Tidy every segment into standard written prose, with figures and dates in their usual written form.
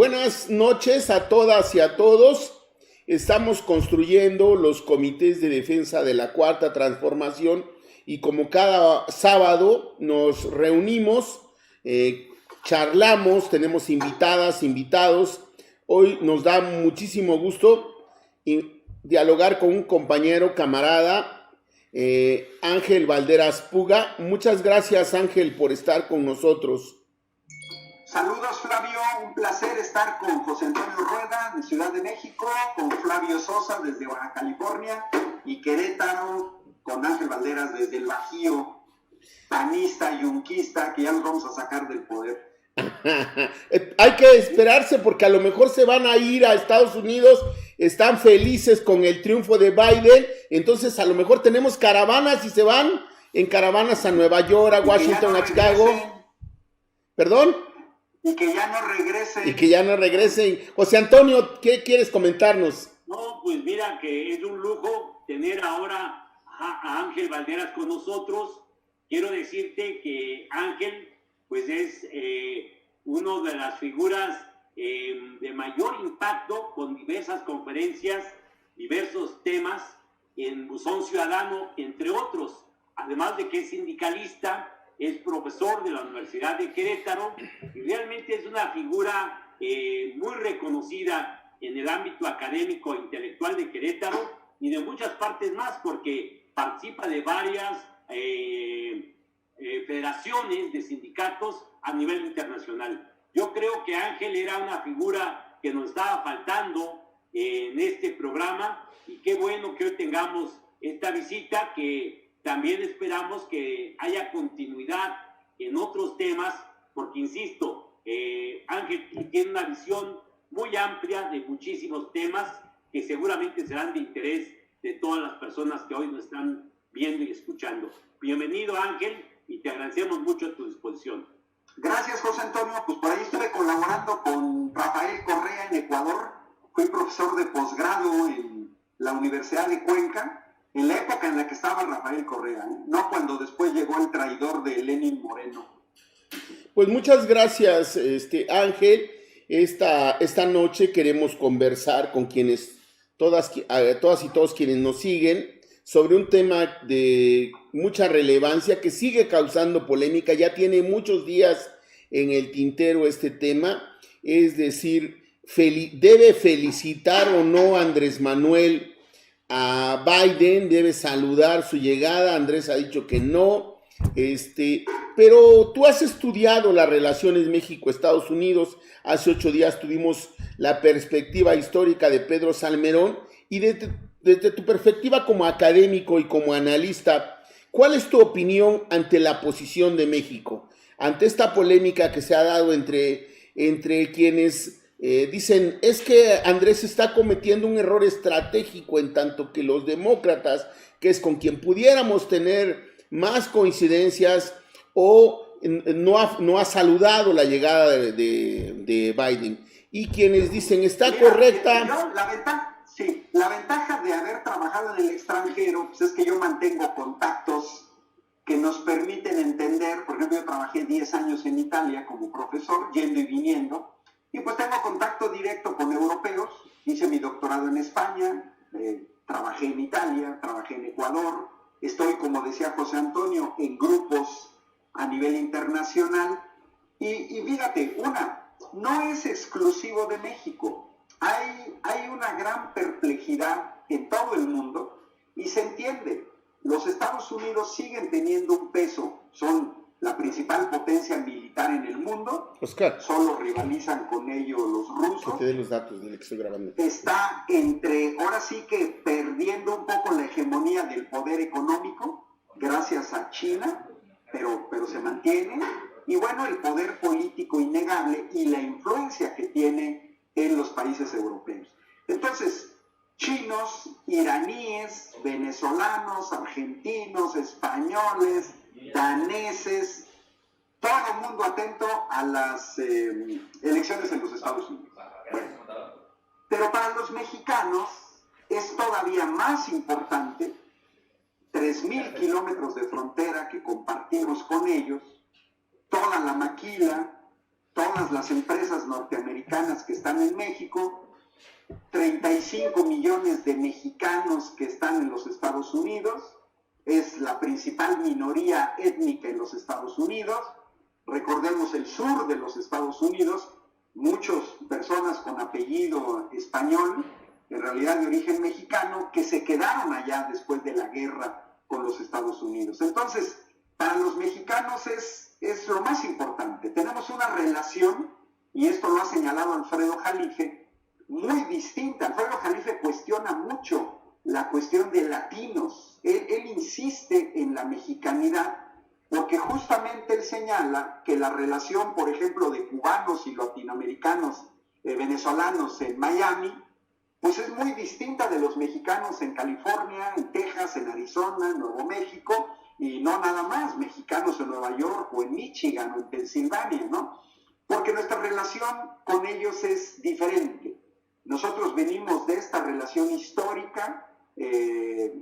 Buenas noches a todas y a todos. Estamos construyendo los comités de defensa de la Cuarta Transformación y como cada sábado nos reunimos, charlamos, tenemos invitadas, invitados. Hoy nos da muchísimo gusto dialogar con un compañero, camarada, Ángel Valderas Puga. Muchas gracias, Ángel, por estar con nosotros. Saludos, Flavio, un placer estar con José Antonio Rueda de Ciudad de México, con Flavio Sosa desde Baja California y Querétaro con Ángel Valderas desde el Bajío, panista, yunquista, que ya nos vamos a sacar del poder. Hay que esperarse porque a lo mejor se van a ir a Estados Unidos, están felices con el triunfo de Biden, entonces a lo mejor tenemos caravanas y se van en caravanas a Nueva York, a Washington, a Chicago. ¿Perdón? Y que ya no regresen. Y que ya no regresen. José Antonio, ¿qué quieres comentarnos? No, pues mira que es un lujo tener ahora a Ángel Valderas con nosotros. Quiero decirte que Ángel pues es una de las figuras de mayor impacto con diversas conferencias, diversos temas en Buzón Ciudadano, entre otros. Además de que es sindicalista, es profesor de la Universidad de Querétaro y realmente es una figura muy reconocida en el ámbito académico e intelectual de Querétaro y de muchas partes más porque participa de varias federaciones de sindicatos a nivel internacional. Yo creo que Ángel era una figura que nos estaba faltando en este programa y qué bueno que hoy tengamos esta visita que también esperamos que haya continuidad en otros temas, porque insisto, Ángel tiene una visión muy amplia de muchísimos temas que seguramente serán de interés de todas las personas que hoy nos están viendo y escuchando. Bienvenido, Ángel, y te agradecemos mucho tu disposición. Gracias, José Antonio. Pues por ahí estuve colaborando con Rafael Correa en Ecuador. Fui profesor de posgrado en la Universidad de Cuenca, en la época en la que estaba Rafael Correa, no cuando después llegó el traidor de Lenin Moreno. Pues muchas gracias, Ángel. Esta noche queremos conversar con todas y todos quienes nos siguen sobre un tema de mucha relevancia que sigue causando polémica. Ya tiene muchos días en el tintero este tema, es decir, ¿debe felicitar o no Andrés Manuel a Biden? ¿Debe saludar su llegada? Andrés ha dicho que no, pero tú has estudiado las relaciones México-Estados Unidos. Hace 8 días tuvimos la perspectiva histórica de Pedro Salmerón y desde tu perspectiva como académico y como analista, ¿cuál es tu opinión ante la posición de México? Ante esta polémica que se ha dado entre quienes dicen, es que Andrés está cometiendo un error estratégico en tanto que los demócratas, que es con quien pudiéramos tener más coincidencias, o no ha saludado la llegada de Biden. Y quienes dicen, está correcta. La ventaja de haber trabajado en el extranjero pues es que yo mantengo contactos que nos permiten entender. Por ejemplo, yo trabajé 10 años en Italia como profesor, yendo y viniendo. Y pues tengo contacto directo con europeos, hice mi doctorado en España, trabajé en Italia, trabajé en Ecuador, estoy, como decía José Antonio, en grupos a nivel internacional. Y fíjate, no es exclusivo de México, hay una gran perplejidad en todo el mundo y se entiende. Los Estados Unidos siguen teniendo un peso, son la principal potencia militar en el mundo. Oscar, solo rivalizan con ellos los rusos. Que te dé los datos de lo que estoy grabando. Está ahora sí que perdiendo un poco la hegemonía del poder económico, gracias a China, pero se mantiene. Y bueno, el poder político innegable y la influencia que tiene en los países europeos. Entonces, chinos, iraníes, venezolanos, argentinos, españoles, daneses, todo el mundo atento a las elecciones en los Estados Unidos. Bueno, pero para los mexicanos es todavía más importante 3,000 kilómetros de frontera que compartimos con ellos, toda la maquila, todas las empresas norteamericanas que están en México, 35 millones de mexicanos que están en los Estados Unidos, es la principal minoría étnica en los Estados Unidos. Recordemos el sur de los Estados Unidos, muchas personas con apellido español, en realidad de origen mexicano, que se quedaron allá después de la guerra con los Estados Unidos. Entonces, para los mexicanos es lo más importante. Tenemos una relación, y esto lo ha señalado Alfredo Jalife, muy distinta. Alfredo Jalife cuestiona mucho la cuestión de latinos. Él insiste en la mexicanidad porque justamente él señala que la relación, por ejemplo, de cubanos y latinoamericanos, venezolanos en Miami, pues es muy distinta de los mexicanos en California, en Texas, en Arizona, en Nuevo México, y no nada más mexicanos en Nueva York o en Michigan o en Pensilvania, ¿no? Porque nuestra relación con ellos es diferente. Nosotros venimos de esta relación histórica,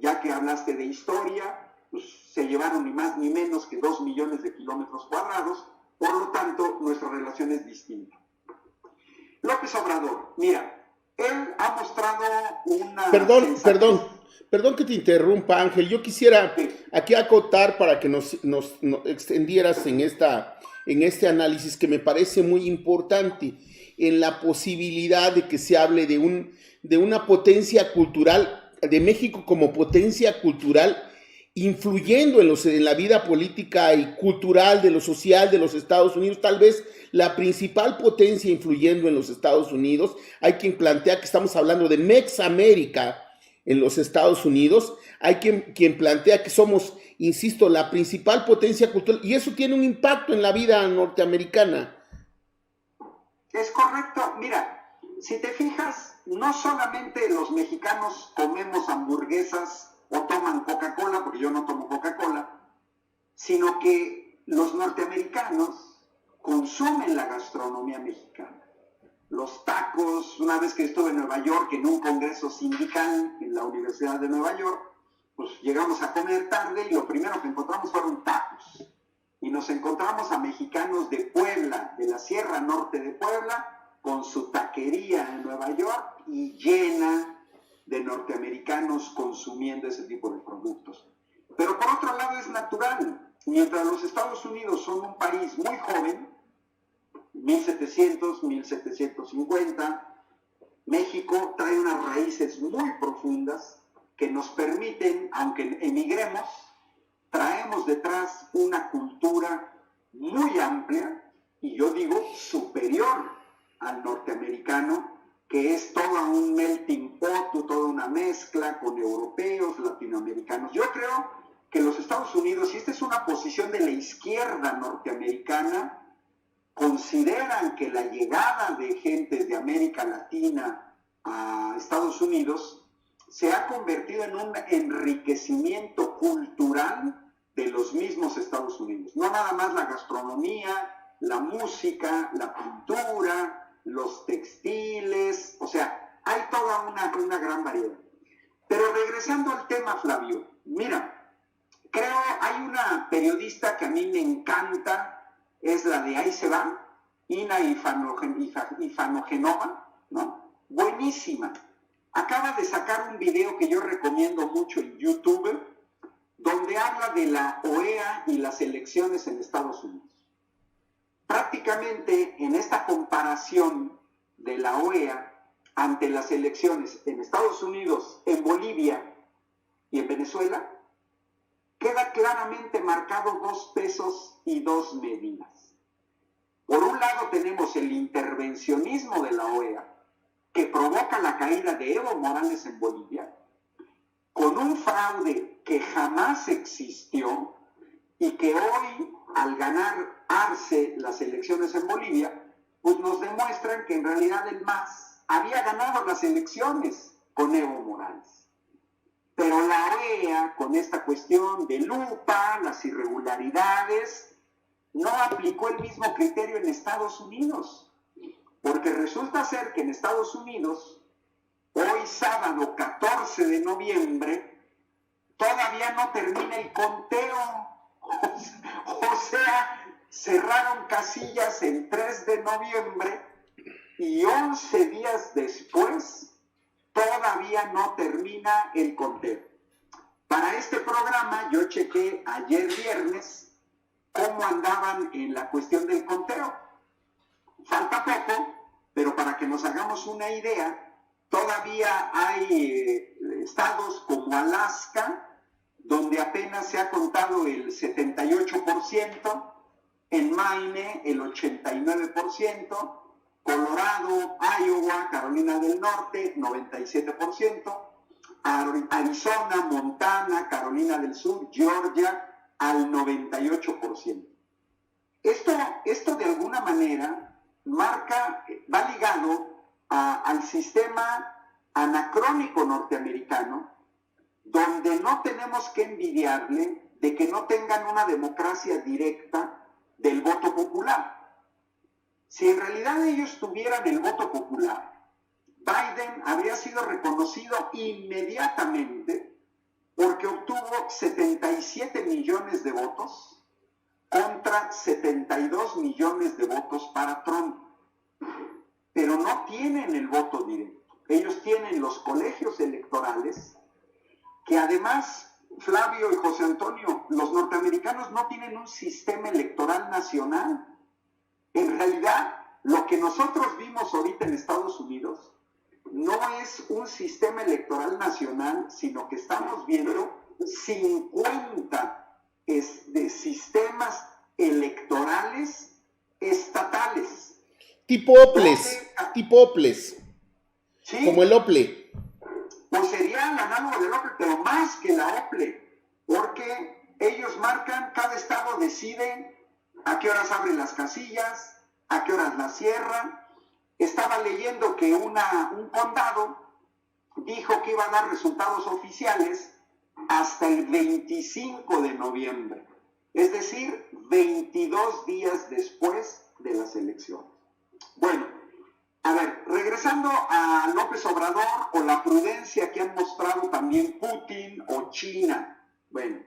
ya que hablaste de historia, pues se llevaron ni más ni menos que 2 millones de kilómetros cuadrados, por lo tanto, nuestra relación es distinta. López Obrador, mira, él ha mostrado una... Perdón que te interrumpa, Ángel. Yo quisiera aquí acotar para que nos extendieras en este análisis que me parece muy importante, en la posibilidad de que se hable de una potencia cultural, de México como potencia cultural, influyendo en la vida política y cultural, de lo social de los Estados Unidos, tal vez la principal potencia influyendo en los Estados Unidos. Hay quien plantea que estamos hablando de Mex América en los Estados Unidos. Hay quien plantea que somos, insisto, la principal potencia cultural, y eso tiene un impacto en la vida norteamericana. Es correcto. Mira, si te fijas, no solamente los mexicanos comemos hamburguesas o toman Coca-Cola, porque yo no tomo Coca-Cola, sino que los norteamericanos consumen la gastronomía mexicana. Los tacos, una vez que estuve en Nueva York en un congreso sindical en la Universidad de Nueva York, pues llegamos a comer tarde y lo primero que encontramos fueron tacos. Y nos encontramos a mexicanos de Puebla, de la Sierra Norte de Puebla, con su taquería en Nueva York y llena de norteamericanos consumiendo ese tipo de productos. Pero por otro lado es natural. Mientras los Estados Unidos son un país muy joven, 1700, 1750, México trae unas raíces muy profundas que nos permiten, aunque emigremos, traemos detrás una cultura muy amplia, y yo digo superior al norteamericano, que es todo un melting pot, toda una mezcla con europeos, latinoamericanos. Yo creo que los Estados Unidos, y esta es una posición de la izquierda norteamericana, consideran que la llegada de gente de América Latina a Estados Unidos se ha convertido en un enriquecimiento cultural de los mismos Estados Unidos. No nada más la gastronomía, la música, la pintura, los textiles, o sea, hay toda una gran variedad. Pero regresando al tema, Flavio, mira, creo, hay una periodista que a mí me encanta, es la de Ahí se va, Ina Ifanogenova, ¿no? Buenísima. Acaba de sacar un video que yo recomiendo mucho en YouTube, donde habla de la OEA y las elecciones en Estados Unidos. Prácticamente en esta comparación de la OEA ante las elecciones en Estados Unidos, en Bolivia y en Venezuela, queda claramente marcado 2 pesos y 2 medidas. Por un lado tenemos el intervencionismo de la OEA, que provoca la caída de Evo Morales en Bolivia, con un fraude que jamás existió y que hoy, al ganar Arce las elecciones en Bolivia, pues nos demuestran que en realidad el MAS había ganado las elecciones con Evo Morales. Pero la OEA, con esta cuestión de lupa, las irregularidades, no aplicó el mismo criterio en Estados Unidos, porque resulta ser que en Estados Unidos, hoy sábado 14 de noviembre, todavía no termina el conteo. O sea, cerraron casillas el 3 de noviembre y 11 días después todavía no termina el conteo. Para este programa yo chequé ayer viernes cómo andaban en la cuestión del conteo. Falta poco, pero para que nos hagamos una idea, todavía hay estados como Alaska, donde apenas se ha contado el 78%, en Maine el 89%, Colorado, Iowa, Carolina del Norte, 97%, Arizona, Montana, Carolina del Sur, Georgia, al 98%. Esto de alguna manera va ligado al sistema anacrónico norteamericano, donde no tenemos que envidiarle de que no tengan una democracia directa del voto popular. Si en realidad ellos tuvieran el voto popular, Biden habría sido reconocido inmediatamente porque obtuvo 77 millones de votos contra 72 millones de votos para Trump. Pero no tienen el voto directo. Ellos tienen los colegios electorales, que además, Flavio y José Antonio, los norteamericanos no tienen un sistema electoral nacional. En realidad, lo que nosotros vimos ahorita en Estados Unidos no es un sistema electoral nacional, sino que estamos viendo 50 sistemas electorales estatales. Tipo OPLES, ¿sí? Como el OPLE. Pues sería el análogo del OPLE, pero más que la OPLE, porque ellos marcan, cada estado decide a qué horas abren las casillas, a qué horas las cierran. Estaba leyendo que un condado dijo que iba a dar resultados oficiales hasta el 25 de noviembre, es decir, 22 días después de las elecciones. Bueno, a ver, regresando a López Obrador o la prudencia que han mostrado también Putin o China. Bueno,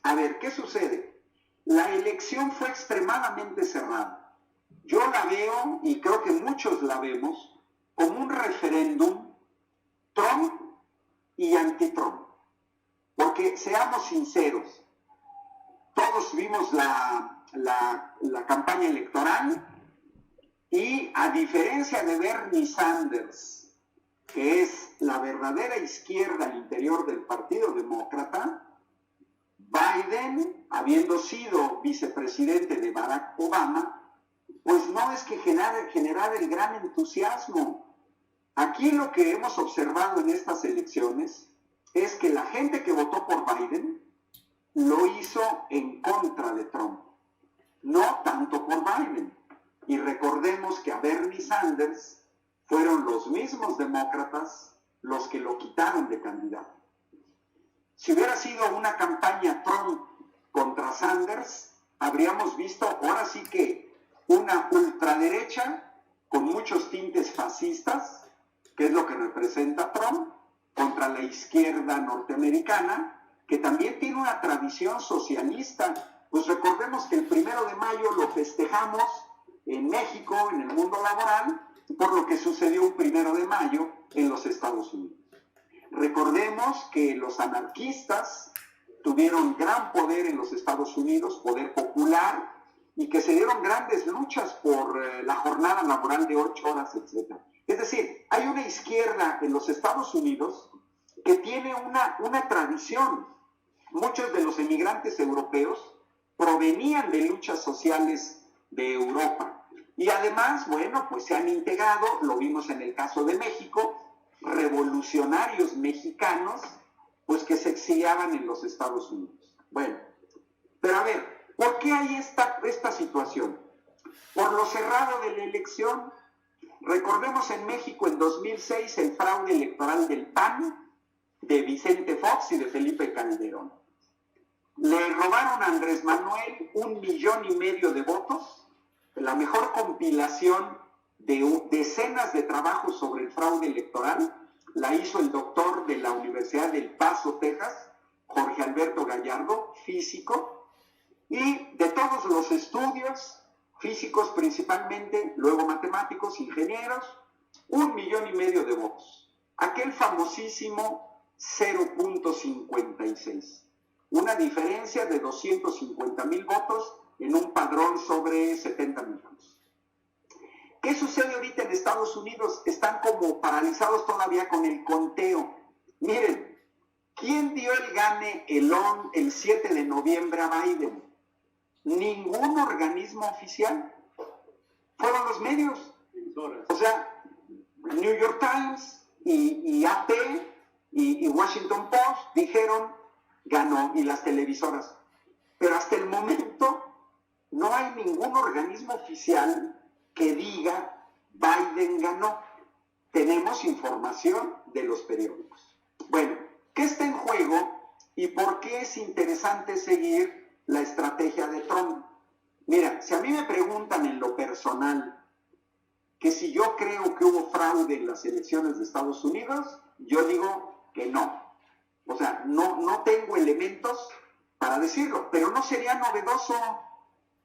a ver, ¿qué sucede? La elección fue extremadamente cerrada. Yo la veo, y creo que muchos la vemos, como un referéndum Trump y anti-Trump. Porque seamos sinceros, todos vimos la campaña electoral y a diferencia de Bernie Sanders, que es la verdadera izquierda al interior del Partido Demócrata, Biden, habiendo sido vicepresidente de Barack Obama, pues no es que generar el gran entusiasmo. Aquí lo que hemos observado en estas elecciones es que la gente que votó por Biden lo hizo en contra de Trump, no tanto por Biden. Y recordemos que a Bernie Sanders fueron los mismos demócratas los que lo quitaron de candidato. Si hubiera sido una campaña Trump contra Sanders, habríamos visto ahora sí que una ultraderecha con muchos tintes fascistas, que es lo que representa Trump, contra la izquierda norteamericana, que también tiene una tradición socialista. Pues recordemos que el 1 de mayo lo festejamos en México, en el mundo laboral, por lo que sucedió un 1 de mayo en los Estados Unidos. Recordemos que los anarquistas tuvieron gran poder en los Estados Unidos, poder popular, y que se dieron grandes luchas por la jornada laboral de 8 horas, etc. Es decir, hay una izquierda en los Estados Unidos que tiene una tradición. Muchos de los emigrantes europeos provenían de luchas sociales de Europa. Y además, bueno, pues se han integrado, lo vimos en el caso de México, revolucionarios mexicanos, pues que se exiliaban en los Estados Unidos. Bueno, pero a ver, ¿por qué hay esta situación? Por lo cerrado de la elección. Recordemos en México en 2006 el fraude electoral del PAN, de Vicente Fox y de Felipe Calderón. Le robaron a Andrés Manuel 1,5 millones de votos, la mejor compilación de decenas de trabajos sobre el fraude electoral, la hizo el doctor de la Universidad del Paso, Texas, Jorge Alberto Gallardo, físico, Y de todos los estudios, físicos principalmente, luego matemáticos, ingenieros, 1,5 millones de votos. Aquel famosísimo 0.56. Una diferencia de 250,000 votos en un padrón sobre 70 millones. ¿Qué sucede ahorita en Estados Unidos? Están como paralizados todavía con el conteo. Miren, ¿quién dio el gane el 7 de noviembre a Biden? Ningún organismo oficial. Fueron los medios. O sea, New York Times y AP y Washington Post dijeron ganó, y las televisoras. Pero hasta el momento no hay ningún organismo oficial que diga Biden ganó. Tenemos información de los periódicos. Bueno, ¿qué está en juego y por qué es interesante seguir la estrategia de Trump? Mira, si a mí me preguntan en lo personal que si yo creo que hubo fraude en las elecciones de Estados Unidos, yo digo que no. O sea, no tengo elementos para decirlo, pero no sería novedoso.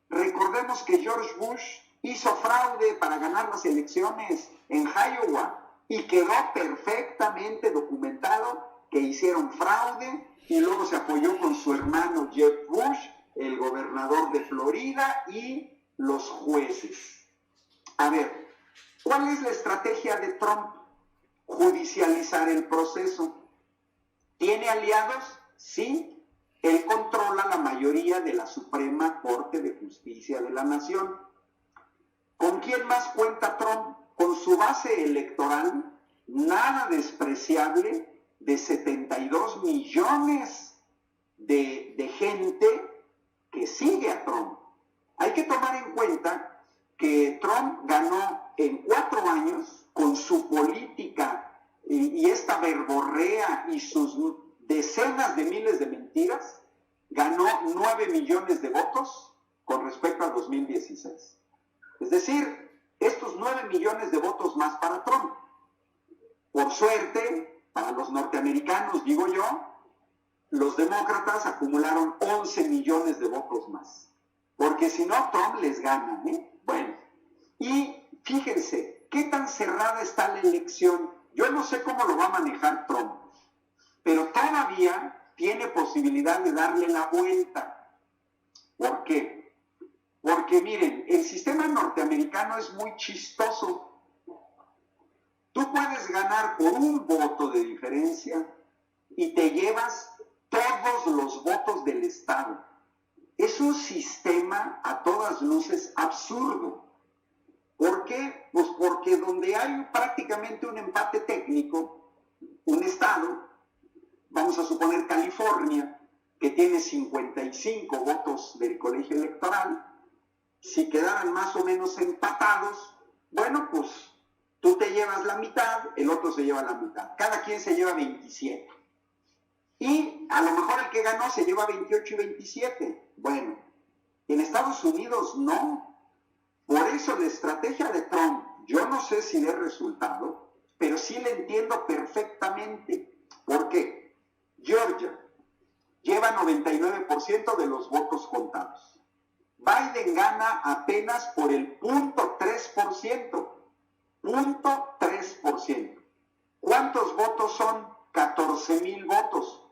Recordemos que George Bush hizo fraude para ganar las elecciones en Iowa y quedó perfectamente documentado que hicieron fraude, y luego se apoyó con su hermano Jeb Bush, el gobernador de Florida, y los jueces. A ver, ¿cuál es la estrategia de Trump? Judicializar el proceso. ¿Tiene aliados? Sí. Él controla la mayoría de la Suprema Corte de Justicia de la Nación. ¿Con quién más cuenta Trump? Con su base electoral, nada despreciable, de 72 millones de gente que sigue a Trump. Hay que tomar en cuenta que Trump ganó en 4 años con su política y esta verborrea y sus decenas de miles de mentiras, ganó 9 millones de votos con respecto a 2016. Es decir, estos 9 millones de votos más para Trump. Por suerte, para los norteamericanos, digo yo, los demócratas acumularon 11 millones de votos más. Porque si no, Trump les gana, ¿eh? Bueno, y fíjense, ¿qué tan cerrada está la elección? Yo no sé cómo lo va a manejar Trump, pero todavía tiene posibilidad de darle la vuelta. ¿Por qué? Porque miren, el sistema norteamericano es muy chistoso. Tú puedes ganar por un voto de diferencia y te llevas todos los votos del Estado. Es un sistema a todas luces absurdo. ¿Por qué? Pues porque donde hay prácticamente un empate técnico, un Estado, vamos a suponer California, que tiene 55 votos del colegio electoral, si quedaran más o menos empatados, bueno, pues tú te llevas la mitad, el otro se lleva la mitad. Cada quien se lleva 27. Y a lo mejor el que ganó se lleva 28 y 27. Bueno, en Estados Unidos no. Por eso la estrategia de Trump, yo no sé si le resultado, pero sí le entiendo perfectamente. ¿Por qué? Georgia lleva 99% de los votos contados. Biden gana apenas por el 0.3%. 0.3%. ¿Cuántos votos son? 14,000 votos.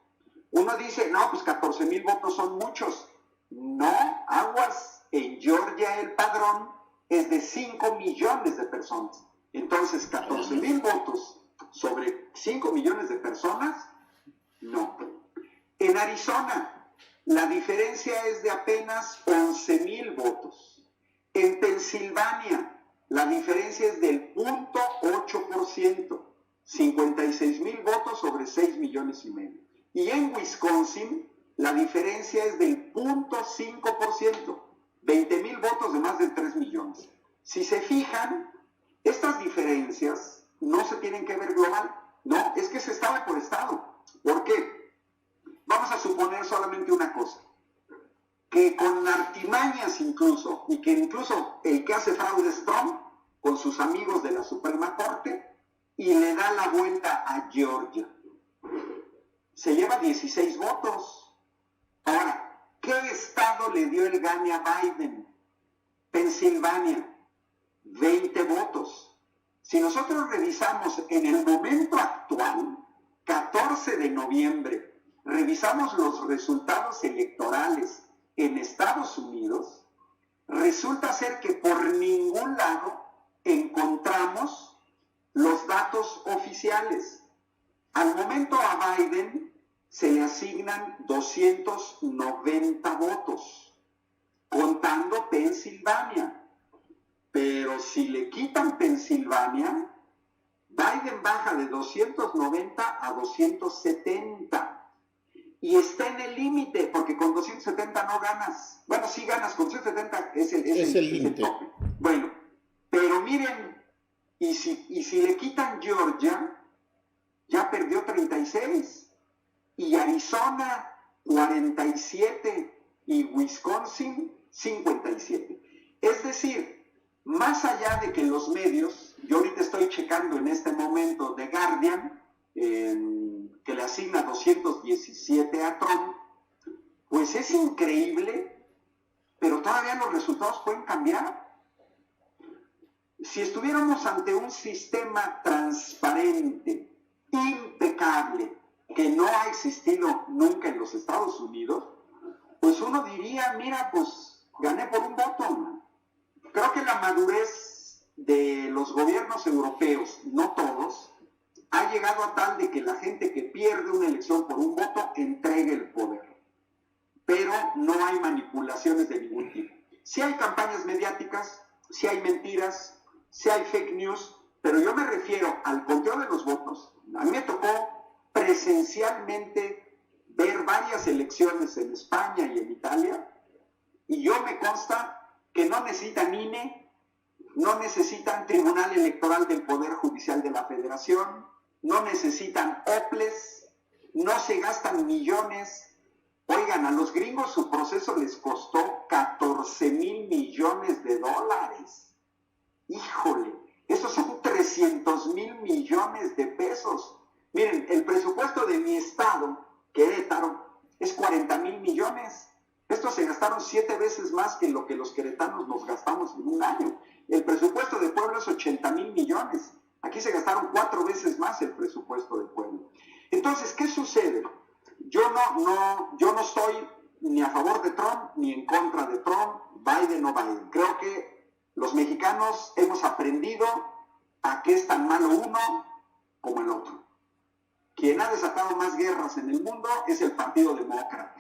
Uno dice, no, pues 14,000 votos son muchos. No, aguas. En Georgia el padrón es de 5 millones de personas. Entonces, 14,000 votos sobre 5 millones de personas, no. En Arizona, la diferencia es de apenas 11,000 votos. En Pensilvania, la diferencia es del 0.8%, 56,000 votos sobre 6 millones y medio. Y en Wisconsin, la diferencia es del 0.5%, 20,000 votos de más de 3 millones. Si se fijan, estas diferencias no se tienen que ver global, no, es que es estado por estado. ¿Por qué? Vamos a suponer solamente una cosa, que con artimañas incluso, y que incluso el que hace fraude es Trump, con sus amigos de la Suprema Corte, y le da la vuelta a Georgia. Se lleva 16 votos. Ahora, ¿Qué estado le dio el gane a Biden? Pensilvania, 20 votos. Si nosotros revisamos en el momento actual, 14 de noviembre, revisamos los resultados electorales en Estados Unidos, resulta ser que por ningún lado encontramos los datos oficiales. Al momento a Biden se le asignan 290 votos, contando Pensilvania. Pero si le quitan Pensilvania, Biden baja de 290 a 270. Y está en el límite, porque con 270 no ganas. Bueno, sí ganas, con 270 es el límite. Bueno, pero miren, y si le quitan Georgia, ya perdió 36. Y Arizona, 47. Y Wisconsin, 57. Es decir, más allá de que los medios, yo ahorita estoy checando en este momento The Guardian, que le asigna 217 a Trump, pues es increíble, pero todavía los resultados pueden cambiar. Si estuviéramos ante un sistema transparente, impecable, que no ha existido nunca en los Estados Unidos, pues uno diría, mira, pues gané por un voto. Creo que la madurez de los gobiernos europeos, no todos, ha llegado a tal de que la gente que pierde una elección por un voto entregue el poder. Pero no hay manipulaciones de ningún tipo. Sí hay campañas mediáticas, sí hay mentiras, sí hay fake news, pero yo me refiero al conteo de los votos. A mí me tocó presencialmente ver varias elecciones en España y en Italia, y yo me consta que no necesitan INE, no necesitan Tribunal Electoral del Poder Judicial de la Federación, no necesitan OPLES, no se gastan millones. Oigan, a los gringos su proceso les costó 14,000 millones de dólares. Híjole, esos son 300,000 millones de pesos. Miren, el presupuesto de mi estado, Querétaro, es 40,000 millones. Estos se gastaron 7 veces más que lo que los queretanos nos gastamos en un año. El presupuesto de Puebla es 80,000 millones. Aquí se gastaron 4 veces más el presupuesto de Puebla. Entonces, ¿qué sucede? Yo no estoy ni a favor de Trump ni en contra de Trump, Biden o Biden. Creo que los mexicanos hemos aprendido a que es tan malo uno como el otro. Quien ha desatado más guerras en el mundo es el Partido Demócrata.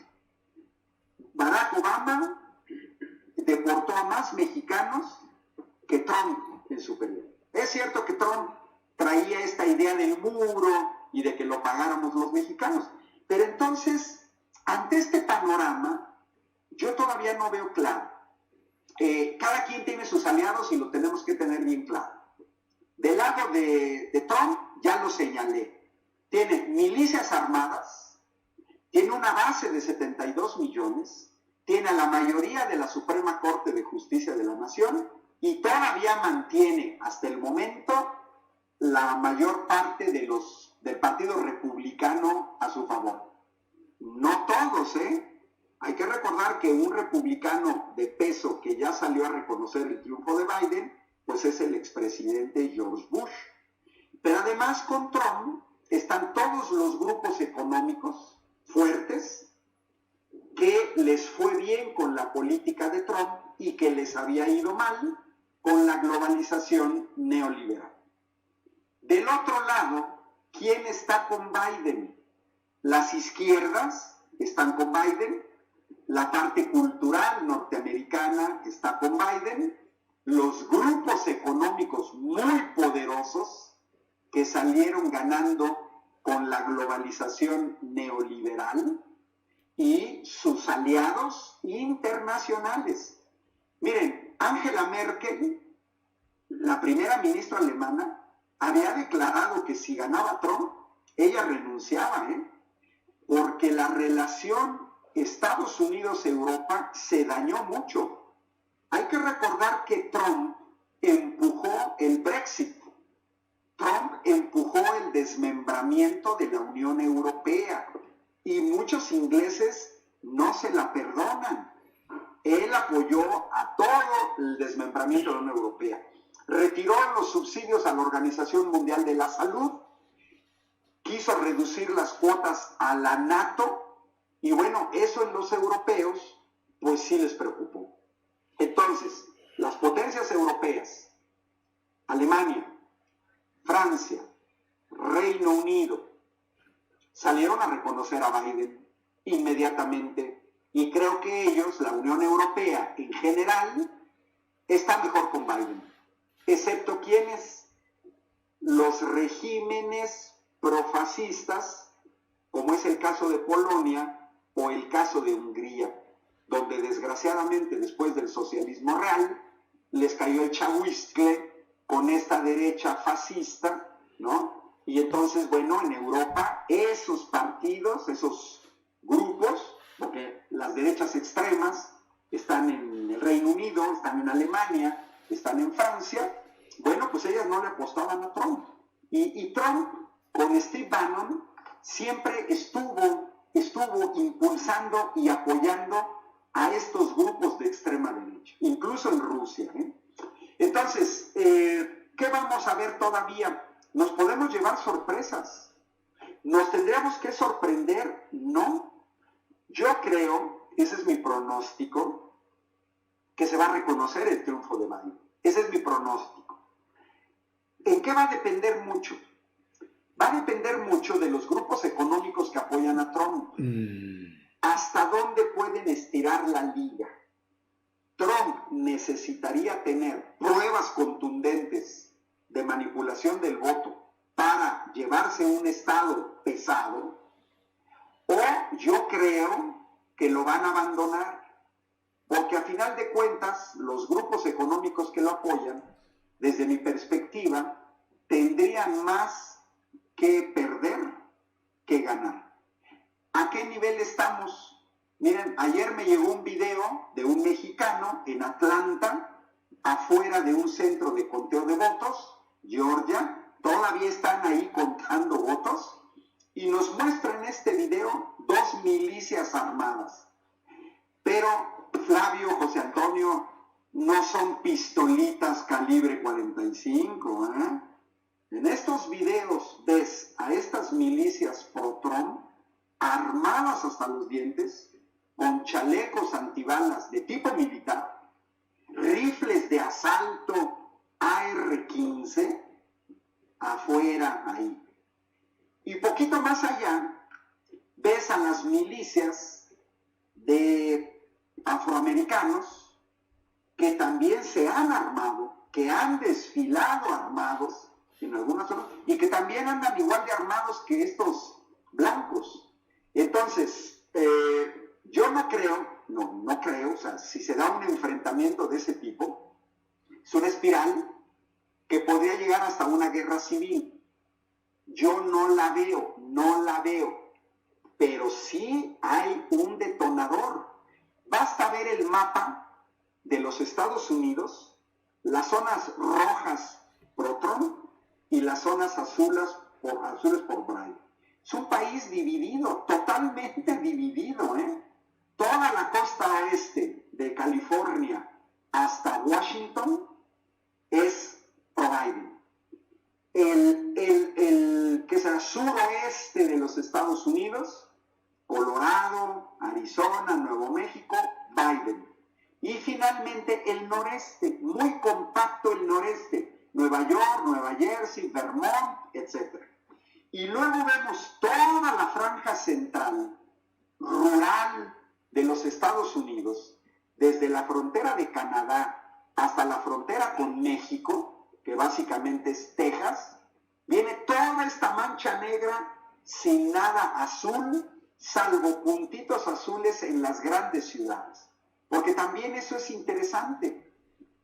Barack Obama deportó a más mexicanos que Trump en su periodo. Es cierto que Trump traía esta idea del muro y de que lo pagáramos los mexicanos, pero entonces, ante este panorama, yo todavía no veo claro. Cada quien tiene sus aliados y lo tenemos que tener bien claro. Del lado de Trump, ya lo señalé, tiene milicias armadas, tiene una base de 72 millones, tiene a la mayoría de la Suprema Corte de Justicia de la Nación y todavía mantiene hasta el momento la mayor parte del Partido Republicano a su favor. No todos, Hay que recordar que un republicano de peso que ya salió a reconocer el triunfo de Biden, pues es el expresidente George Bush. Pero además con Trump están todos los grupos económicos fuertes que les fue bien con la política de Trump y que les había ido mal con la globalización neoliberal. Del otro lado, ¿quién está con Biden? Las izquierdas están con Biden, la parte cultural norteamericana está con Biden, los grupos económicos muy poderosos que salieron ganando con la globalización neoliberal y sus aliados internacionales. Miren, Angela Merkel, la primera ministra alemana, había declarado que si ganaba Trump, ella renunciaba, porque la relación Estados Unidos-Europa se dañó mucho. Hay que recordar que Trump empujó el Brexit. Trump empujó el desmembramiento de la Unión Europea y muchos ingleses no se la perdonan. Él apoyó a todo el desmembramiento de la Unión Europea. Retiró los subsidios a la Organización Mundial de la Salud, quiso reducir las cuotas a la NATO, y bueno, eso en los europeos, pues sí les preocupó. Entonces, las potencias europeas, Alemania, Francia, Reino Unido, salieron a reconocer a Biden inmediatamente, y creo que ellos, la Unión Europea en general, está mejor con Biden, excepto quienes, los regímenes profascistas, como es el caso de Polonia o el caso de Hungría, donde desgraciadamente después del socialismo real les cayó el chahuizcle con esta derecha fascista, ¿no? Y entonces, bueno, en Europa esos partidos, esos grupos, porque las derechas extremas están en el Reino Unido, están en Alemania, están en Francia, bueno, pues ellas no le apostaban a Trump. Y Trump, con Steve Bannon, siempre estuvo impulsando y apoyando a estos grupos de extrema derecha, incluso en Rusia, ¿eh? Entonces, ¿qué vamos a ver todavía? Nos podemos llevar sorpresas. ¿Nos tendríamos que sorprender? No. Yo creo, ese es mi pronóstico, que se va a reconocer el triunfo de Biden. Ese es mi pronóstico. ¿En qué va a depender mucho? Va a depender mucho de los grupos económicos que apoyan a Trump. ¿Hasta dónde pueden estirar la liga? Trump necesitaría tener pruebas contundentes de manipulación del voto para llevarse un estado pesado, o yo creo que lo van a abandonar, porque a final de cuentas los grupos económicos que lo apoyan, desde mi perspectiva, tendrían más que perder que ganar. ¿A qué nivel estamos? Miren, ayer me llegó un video de un mexicano en Atlanta, afuera de un centro de conteo de votos, Georgia. Todavía están ahí contando votos, y nos muestra en este video 2 milicias armadas. Pero, Flavio, José Antonio, no son pistolitas calibre 45, ¿eh? En estos videos ves a estas milicias pro-Trump armadas hasta los dientes, con chalecos antibalas de tipo militar, rifles de asalto AR-15 afuera ahí. Y poquito más allá ves a las milicias de afroamericanos que también se han armado, que han desfilado armados en algunas zonas, y que también andan igual de armados que estos blancos. Entonces, yo no creo, o sea, si se da un enfrentamiento de ese tipo, es una espiral que podría llegar hasta una guerra civil. Yo no la veo, pero sí hay un detonador. Basta ver el mapa de los Estados Unidos, las zonas rojas pro Trump y las zonas azules por Biden. Es un país dividido, totalmente dividido, ¿eh? Toda la costa oeste de California hasta Washington es pro Biden. El que será suroeste de los Estados Unidos, Colorado, Arizona, Nuevo México, Biden. Y finalmente el noreste, muy compacto el noreste, Nueva York, Nueva Jersey, Vermont, etc. Y luego vemos toda la franja central, rural de los Estados Unidos, desde la frontera de Canadá hasta la frontera con México, que básicamente es Texas. Viene toda esta mancha negra sin nada azul, salvo puntitos azules en las grandes ciudades. Porque también eso es interesante.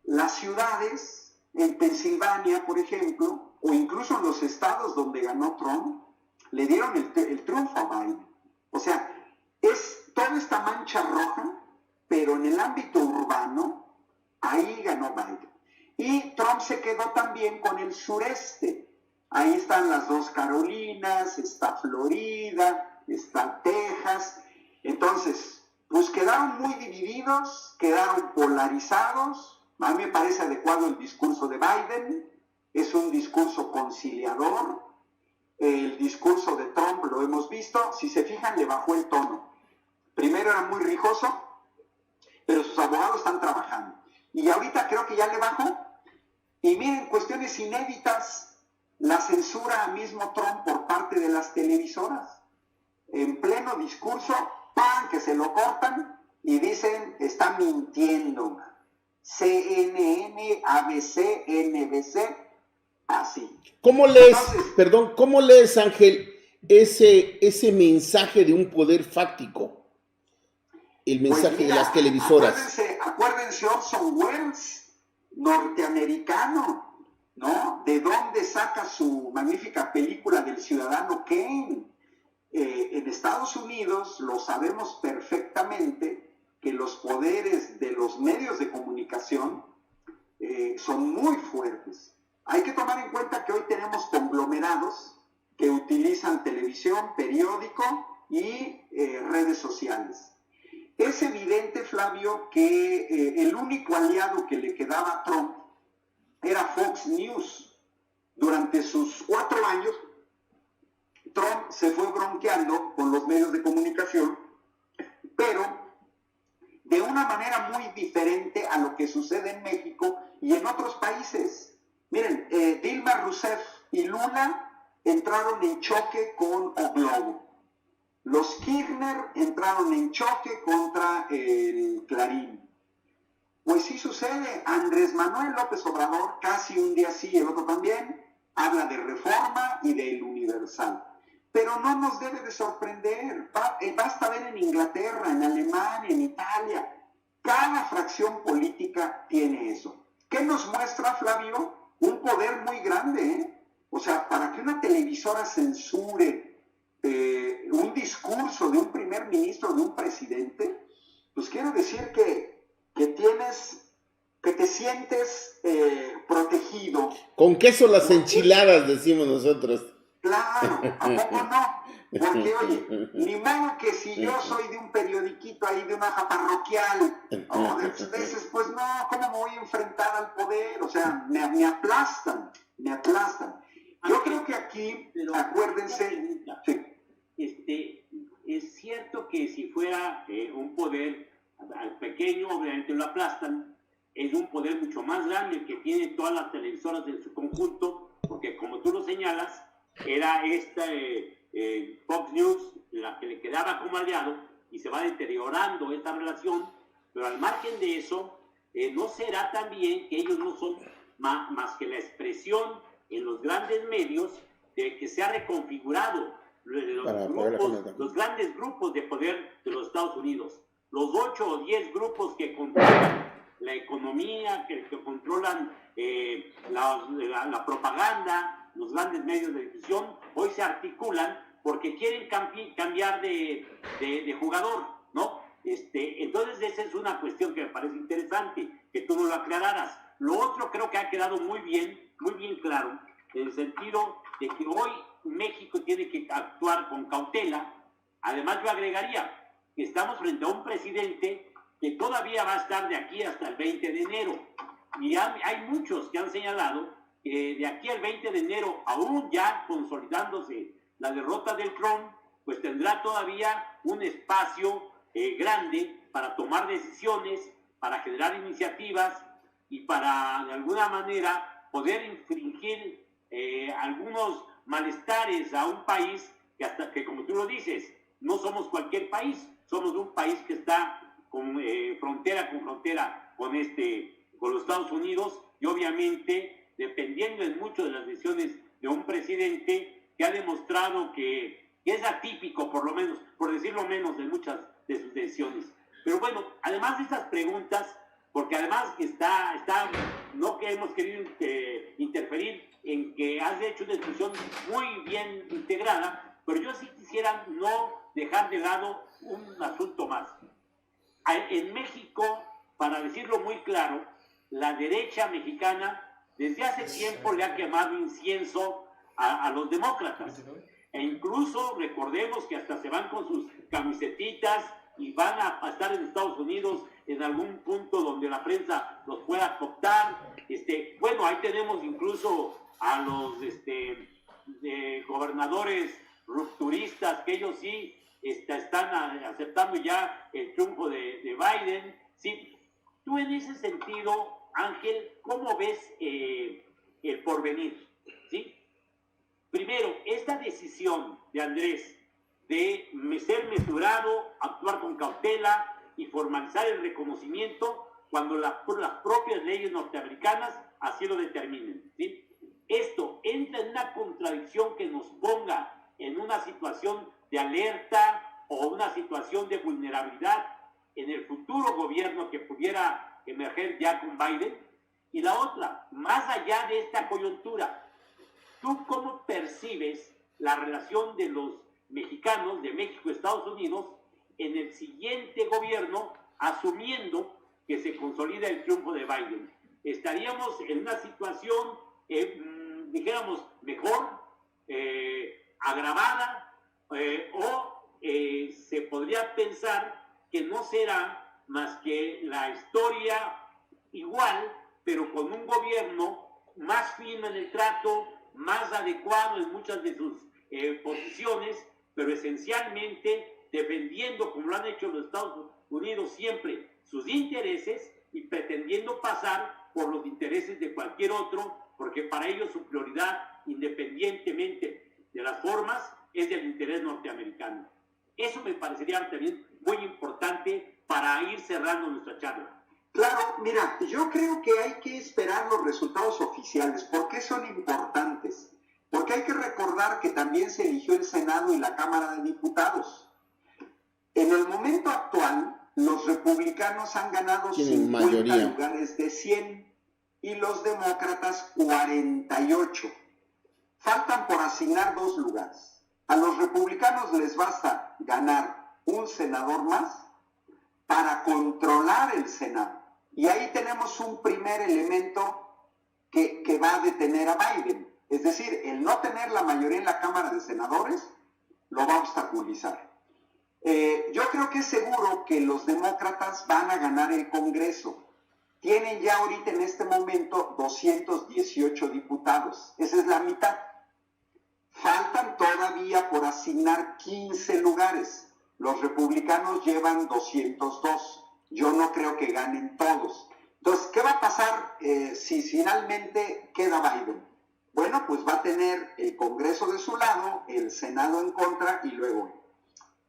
Las ciudades, en Pensilvania, por ejemplo, o incluso en los estados donde ganó Trump, le dieron el triunfo a Biden. O sea, es toda esta mancha roja, pero en el ámbito urbano, ahí ganó Biden. Y Trump se quedó también con el sureste. Ahí están las 2 Carolinas, está Florida, está Texas. Entonces, pues quedaron muy divididos, quedaron polarizados. A mí me parece adecuado el discurso de Biden, es un discurso conciliador. El discurso de Trump lo hemos visto, si se fijan le bajó el tono. Primero era muy rijoso, pero sus abogados están trabajando. Y ahorita creo que ya le bajó. Y miren, cuestiones inéditas, la censura al mismo Trump por parte de las televisoras. En pleno discurso, ¡pam!, que se lo cortan y dicen, está mintiendo. CNN, ABC, NBC, así. ¿Cómo lees, Entonces, cómo lees, Ángel, ese mensaje de un poder fáctico? El mensaje pues mira, de las televisoras. Acuérdense Orson Welles, norteamericano, ¿no? ¿De dónde saca su magnífica película del Ciudadano Kane? En Estados Unidos lo sabemos perfectamente que los poderes de los medios de comunicación son muy fuertes. Hay que tomar en cuenta que hoy tenemos conglomerados que utilizan televisión, periódico y redes sociales. Es evidente, Flavio, que el único aliado que le quedaba a Trump era Fox News. Durante sus 4 años, Trump se fue bronqueando con los medios de comunicación, pero de una manera muy diferente a lo que sucede en México y en otros países. Miren, Dilma Rousseff y Lula entraron en choque con O Globo. Los Kirchner entraron en choque contra el Clarín. Pues sí sucede. Andrés Manuel López Obrador, casi un día sí y el otro también, habla de Reforma y del Universal. Pero no nos debe de sorprender. Basta ver en Inglaterra, en Alemania, en Italia. Cada fracción política tiene eso. ¿Qué nos muestra, Flavio? Un poder muy grande, ¿eh? O sea, para que una televisora censure un discurso de un primer ministro, de un presidente, pues quiero decir que te sientes protegido. Con queso las enchiladas, decimos nosotros. Claro, ¿a poco no? Porque, oye, ni modo que si yo soy de un periodiquito ahí, de una hoja parroquial, o de veces, pues no, ¿cómo me voy a enfrentar al poder? O sea, me aplastan, me aplastan. Yo creo que aquí, Pero, acuérdense, sí. Es cierto que si fuera un poder al pequeño, obviamente lo aplastan, es un poder mucho más grande el que tiene todas las televisoras en su conjunto, porque como tú lo señalas, era esta Fox News la que le quedaba como aliado y se va deteriorando esta relación, pero al margen de eso, ¿no será también que ellos no son más que la expresión en los grandes medios de que se ha reconfigurado los grandes grupos de poder de los Estados Unidos? Los 8 o 10 grupos que controlan la economía, que controlan la propaganda, los grandes medios de difusión, hoy se articulan porque quieren cambiar de jugador, ¿no? Entonces esa es una cuestión que me parece interesante, que tú no lo aclararas. Lo otro creo que ha quedado muy bien claro, en el sentido de que hoy México tiene que actuar con cautela. Además yo agregaría que estamos frente a un presidente que todavía va a estar de aquí hasta el 20 de enero. Y hay muchos que han señalado que de aquí al 20 de enero, aún ya consolidándose la derrota del Trump, pues tendrá todavía un espacio grande para tomar decisiones, para generar iniciativas y para, de alguna manera, poder infringir algunos malestares a un país que, como tú lo dices, no somos cualquier país, somos un país que está frontera con los Estados Unidos y obviamente dependiendo en mucho de las decisiones de un presidente que ha demostrado que es atípico, por lo menos, por decirlo menos, de muchas de sus decisiones. Pero bueno, además de estas preguntas, porque además no que hemos querido interferir en que has hecho una discusión muy bien integrada, pero yo sí quisiera no dejar de lado un asunto más. En México, para decirlo muy claro, la derecha mexicana desde hace tiempo le ha quemado incienso a los demócratas. E incluso recordemos que hasta se van con sus camisetitas y van a estar en Estados Unidos en algún punto donde la prensa los pueda cooptar. Bueno, ahí tenemos incluso a los gobernadores rupturistas, que ellos sí están aceptando ya el triunfo de Biden. ¿Sí? Tú en ese sentido, Ángel, ¿cómo ves el porvenir? ¿Sí? Primero, esta decisión de Andrés de ser mesurado, actuar con cautela y formalizar el reconocimiento cuando las propias leyes norteamericanas así lo determinen, ¿sí? Esto entra en una contradicción que nos ponga en una situación de alerta o una situación de vulnerabilidad en el futuro gobierno que pudiera emerger ya con Biden. Y la otra, más allá de esta coyuntura, ¿tú cómo percibes la relación de los mexicanos, de México y Estados Unidos, en el siguiente gobierno, asumiendo que se consolida el triunfo de Biden? ¿Estaríamos en una situación, dijéramos, mejor, agravada, o se podría pensar que no será más que la historia igual, pero con un gobierno más fino en el trato, más adecuado en muchas de sus posiciones, pero esencialmente defendiendo, como lo han hecho los Estados Unidos siempre, sus intereses y pretendiendo pasar por los intereses de cualquier otro, porque para ellos su prioridad, independientemente de las formas, es el interés norteamericano? Eso me parecería también muy importante para ir cerrando nuestra charla. Claro, mira, yo creo que hay que esperar los resultados oficiales. ¿Por qué son importantes? Porque hay que recordar que también se eligió el Senado y la Cámara de Diputados. En el momento actual, los republicanos han ganado 50 lugares de 100 y los demócratas 48. Faltan por asignar 2 lugares. A los republicanos les basta ganar un senador más para controlar el Senado. Y ahí tenemos un primer elemento que va a detener a Biden. Es decir, el no tener la mayoría en la Cámara de Senadores lo va a obstaculizar. Yo creo que es seguro que los demócratas van a ganar el Congreso. Tienen ya ahorita en este momento 218 diputados. Esa es la mitad. Faltan todavía por asignar 15 lugares. Los republicanos llevan 202. Yo no creo que ganen todos. Entonces, ¿qué va a pasar si finalmente queda Biden? Bueno, pues va a tener el Congreso de su lado, el Senado en contra y luego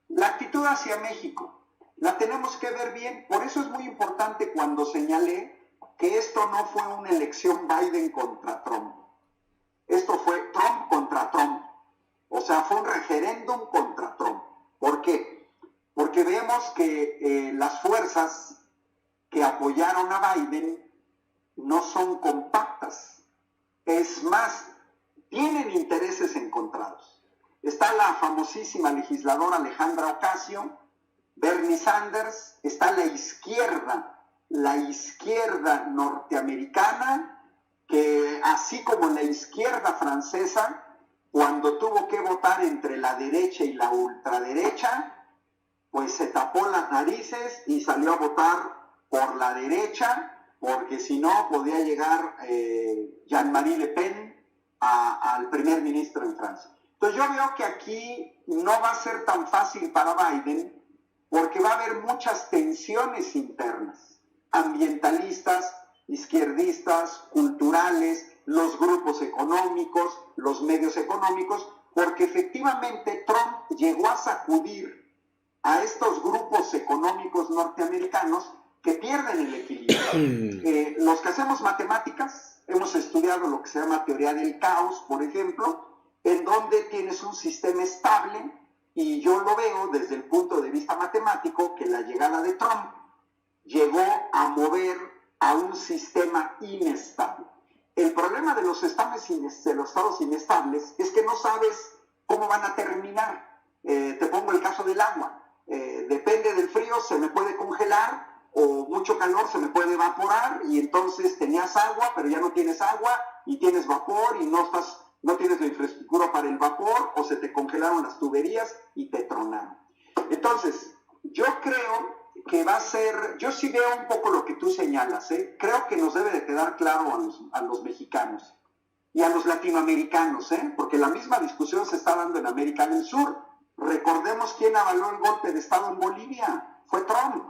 la actitud hacia México. La tenemos que ver bien. Por eso es muy importante cuando señalé que esto no fue una elección Biden contra Trump. Esto fue Trump contra Trump. O sea, fue un referéndum contra Trump. ¿Por qué? Porque vemos que las fuerzas que apoyaron a Biden no son compactas. Es más, tienen intereses encontrados. Está la famosísima legisladora Alejandra Ocasio, Bernie Sanders, está la izquierda norteamericana, que así como la izquierda francesa, cuando tuvo que votar entre la derecha y la ultraderecha, pues se tapó las narices y salió a votar por la derecha, porque si no podía llegar Jean-Marie Le Pen al primer ministro en Francia. Entonces yo veo que aquí no va a ser tan fácil para Biden, porque va a haber muchas tensiones internas, ambientalistas, izquierdistas, culturales, los grupos económicos, los medios económicos, porque efectivamente Trump llegó a sacudir a estos grupos económicos norteamericanos que pierden el equilibrio. Los que hacemos matemáticas, hemos estudiado lo que se llama teoría del caos, por ejemplo, en donde tienes un sistema estable, y yo lo veo desde el punto de vista matemático, que la llegada de Trump llegó a mover a un sistema inestable. El problema de los estados inestables es que no sabes cómo van a terminar. Te pongo el caso del agua. Depende del frío, se me puede congelar, o mucho calor, se me puede evaporar, y entonces tenías agua, pero ya no tienes agua, y tienes vapor, y no tienes la infraestructura para el vapor, o se te congelaron las tuberías y te tronaron. Entonces, yo creo que va a ser, yo sí veo un poco lo que tú señalas, ¿eh? Creo que nos debe de quedar claro a los mexicanos y a los latinoamericanos, ¿eh? Porque la misma discusión se está dando en América del Sur. Recordemos quién avaló el golpe de Estado en Bolivia, fue Trump.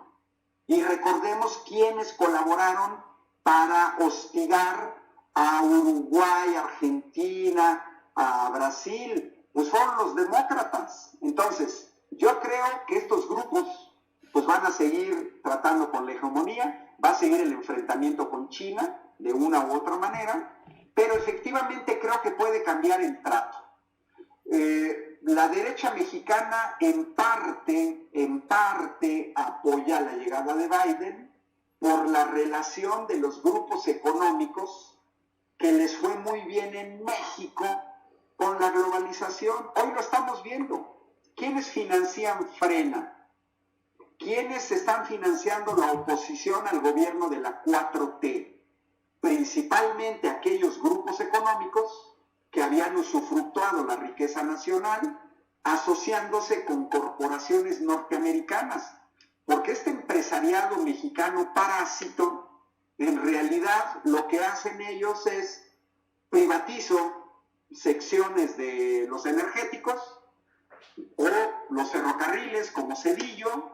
Y recordemos quiénes colaboraron para hostigar a Uruguay, Argentina, a Brasil, pues fueron los demócratas. Entonces, yo creo que estos grupos pues van a seguir tratando con la hegemonía, va a seguir el enfrentamiento con China de una u otra manera, pero efectivamente creo que puede cambiar el trato. La derecha mexicana en parte apoya la llegada de Biden por la relación de los grupos económicos que les fue muy bien en México con la globalización. Hoy lo estamos viendo. ¿Quiénes financian Frena? ¿Quiénes están financiando la oposición al gobierno de la 4T? Principalmente aquellos grupos económicos que habían usufructuado la riqueza nacional asociándose con corporaciones norteamericanas. Porque este empresariado mexicano parásito, en realidad lo que hacen ellos es privatizo secciones de los energéticos o los ferrocarriles como Cedillo,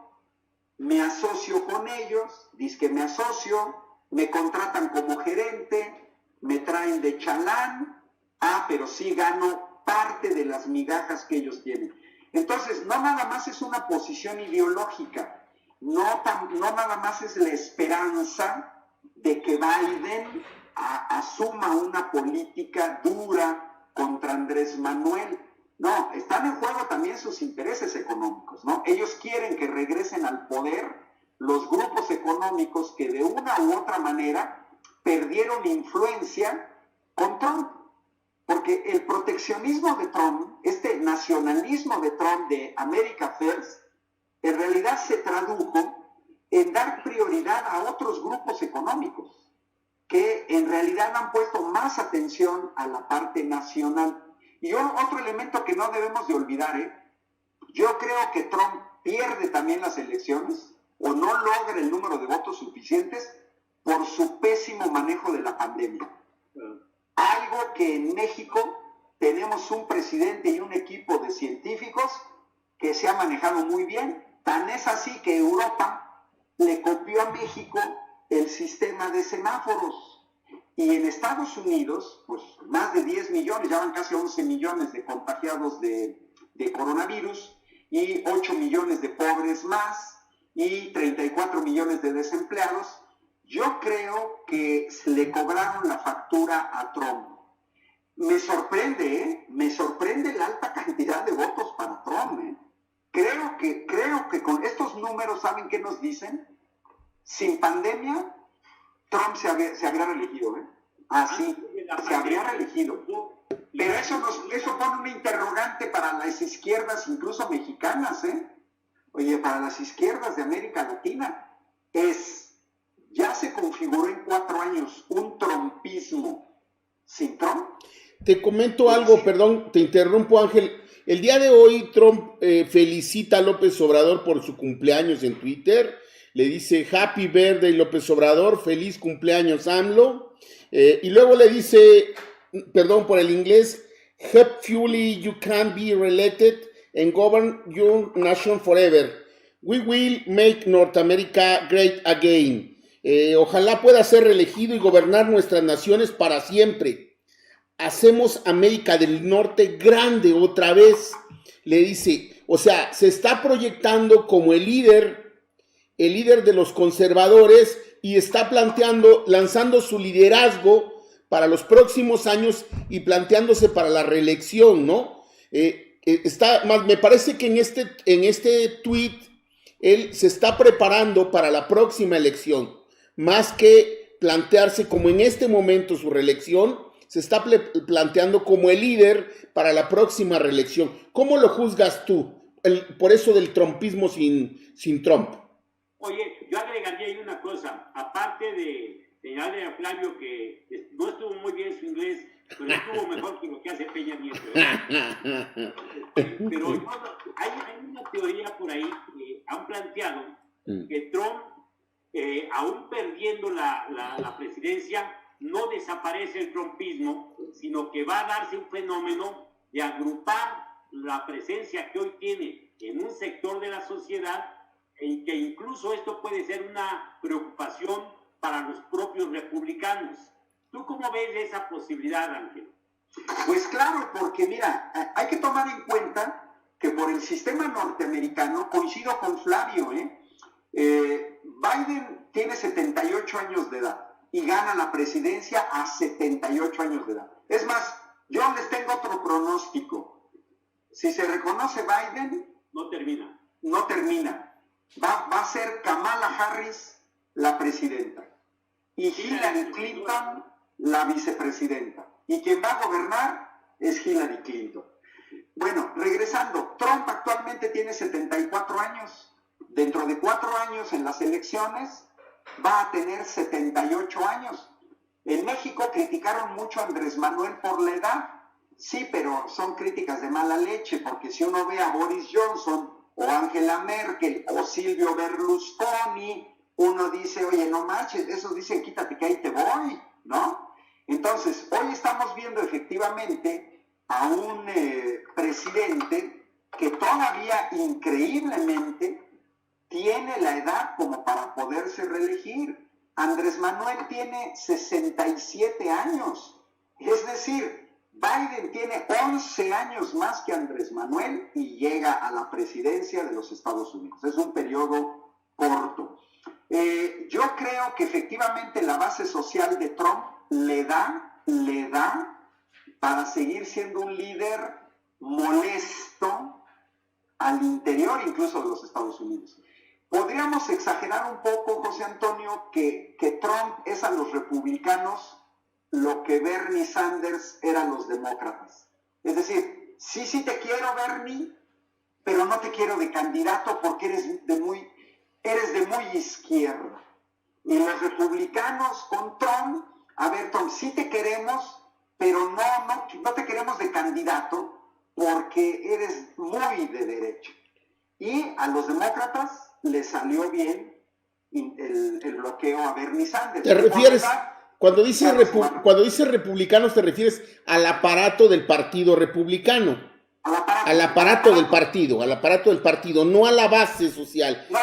me asocio con ellos, dizque me asocio, me contratan como gerente, me traen de chalán, pero sí gano parte de las migajas que ellos tienen. Entonces, no nada más es una posición ideológica, no nada más es la esperanza de que Biden asuma una política dura contra Andrés Manuel. No, están en juego también sus intereses económicos, ¿no? Ellos quieren que regresen al poder los grupos económicos que de una u otra manera perdieron influencia con Trump. Porque el proteccionismo de Trump, este nacionalismo de Trump de America First, en realidad se tradujo en dar prioridad a otros grupos económicos que en realidad han puesto más atención a la parte nacional. Y otro elemento que no debemos de olvidar, yo creo que Trump pierde también las elecciones o no logra el número de votos suficientes por su pésimo manejo de la pandemia. Algo que en México tenemos un presidente y un equipo de científicos que se ha manejado muy bien. Tan es así que Europa le copió a México el sistema de semáforos. Y en Estados Unidos, pues más de 10 millones, ya van casi 11 millones de contagiados de coronavirus y 8 millones de pobres más y 34 millones de desempleados. Yo creo que se le cobraron la factura a Trump. Me sorprende la alta cantidad de votos para Trump. Creo que con estos números, ¿saben qué nos dicen? Sin pandemia, Trump se habría reelegido, Así, se habría reelegido. Pero eso pone una interrogante para las izquierdas, incluso mexicanas, Oye, para las izquierdas de América Latina, ya se configuró en 4 años un trumpismo sin Trump. Te comento algo, perdón, te interrumpo, Ángel. El día de hoy Trump felicita a López Obrador por su cumpleaños en Twitter. Le dice Happy Birthday López Obrador, feliz cumpleaños AMLO. Y luego le dice, perdón por el inglés, hopefully you can be reelected and govern your nation forever. We will make North America great again. Ojalá pueda ser reelegido y gobernar nuestras naciones para siempre. Hacemos América del Norte grande otra vez. Le dice, o sea, se está proyectando como el líder de los conservadores y está lanzando su liderazgo para los próximos años y planteándose para la reelección, ¿no? Me parece que en este tweet él se está preparando para la próxima elección, más que plantearse como en este momento su reelección, se está planteando como el líder para la próxima reelección. ¿Cómo lo juzgas tú? Por eso del trumpismo sin Trump. Oye, yo agregaría ahí una cosa, aparte de señalarle a Flavio que no estuvo muy bien su inglés, pero estuvo mejor que lo que hace Peña Nieto. Pero hay una teoría por ahí que han planteado que Trump, aún perdiendo la presidencia, no desaparece el trumpismo, sino que va a darse un fenómeno de agrupar la presencia que hoy tiene en un sector de la sociedad, en que incluso esto puede ser una preocupación para los propios republicanos. ¿Tú cómo ves esa posibilidad, Ángel? Pues claro, porque mira, hay que tomar en cuenta que por el sistema norteamericano, coincido con Flavio, Biden tiene 78 años de edad y gana la presidencia a 78 años de edad. Es más, yo les tengo otro pronóstico. Si se reconoce Biden, no termina. No termina. Va a ser Kamala Harris la presidenta y Hillary Clinton la vicepresidenta. Y quien va a gobernar es Hillary Clinton. Bueno, regresando, Trump actualmente tiene 74 años. Dentro de 4 años en las elecciones va a tener 78 años. En México criticaron mucho a Andrés Manuel por la edad. Sí, pero son críticas de mala leche, porque si uno ve a Boris Johnson o Angela Merkel o Silvio Berlusconi, uno dice, oye, no marches, esos dicen quítate que ahí te voy, ¿no? Entonces, hoy estamos viendo efectivamente a un presidente que todavía increíblemente tiene la edad como para poderse reelegir. Andrés Manuel tiene 67 años, es decir, Biden tiene 11 años más que Andrés Manuel y llega a la presidencia de los Estados Unidos. Es un periodo corto. Yo creo que efectivamente la base social de Trump le da para seguir siendo un líder molesto al interior incluso de los Estados Unidos. Podríamos exagerar un poco, José Antonio, que Trump es a los republicanos lo que Bernie Sanders era a los demócratas. Es decir, sí te quiero, Bernie, pero no te quiero de candidato porque eres de muy izquierda. Y los republicanos con Trump, a ver, Trump, sí te queremos, pero no te queremos de candidato porque eres muy de derecha. Y a los demócratas les salió bien el bloqueo a Bernie Sanders. ¿Te refieres, cuando dices republicanos, te refieres al aparato del partido republicano? Al aparato del partido, no a la base social. No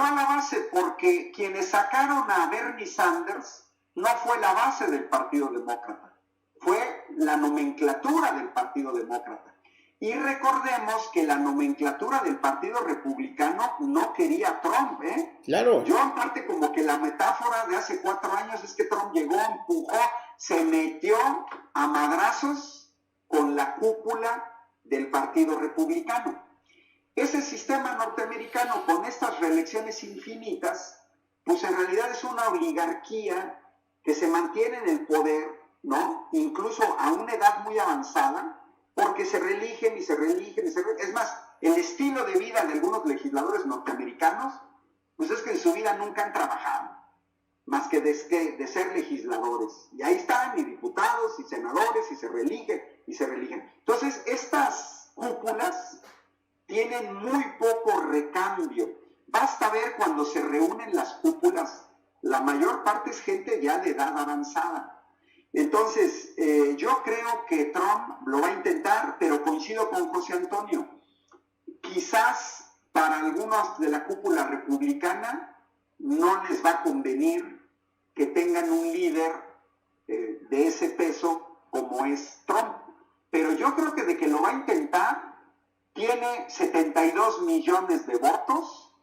a la base, porque quienes sacaron a Bernie Sanders no fue la base del Partido Demócrata, fue la nomenclatura del Partido Demócrata. Y recordemos que la nomenclatura del Partido Republicano no quería a Trump, Claro. Yo en parte como que la metáfora de hace 4 años es que Trump llegó, empujó, se metió a madrazos con la cúpula del Partido Republicano. Ese sistema norteamericano con estas reelecciones infinitas, pues en realidad es una oligarquía que se mantiene en el poder, ¿no? Incluso a una edad muy avanzada, porque se reeligen y se reeligen y se reeligen. Es más, el estilo de vida de algunos legisladores norteamericanos, pues es que en su vida nunca han trabajado, más que de ser legisladores. Y ahí están, y diputados, y senadores, y se reeligen, y se reeligen. Entonces, estas cúpulas tienen muy poco recambio. Basta ver cuando se reúnen las cúpulas, la mayor parte es gente ya de edad avanzada. Entonces, yo creo que Trump lo va a intentar, pero coincido con José Antonio. Quizás para algunos de la cúpula republicana no les va a convenir que tengan un líder de ese peso como es Trump. Pero yo creo que de que lo va a intentar, tiene 72 millones de votos,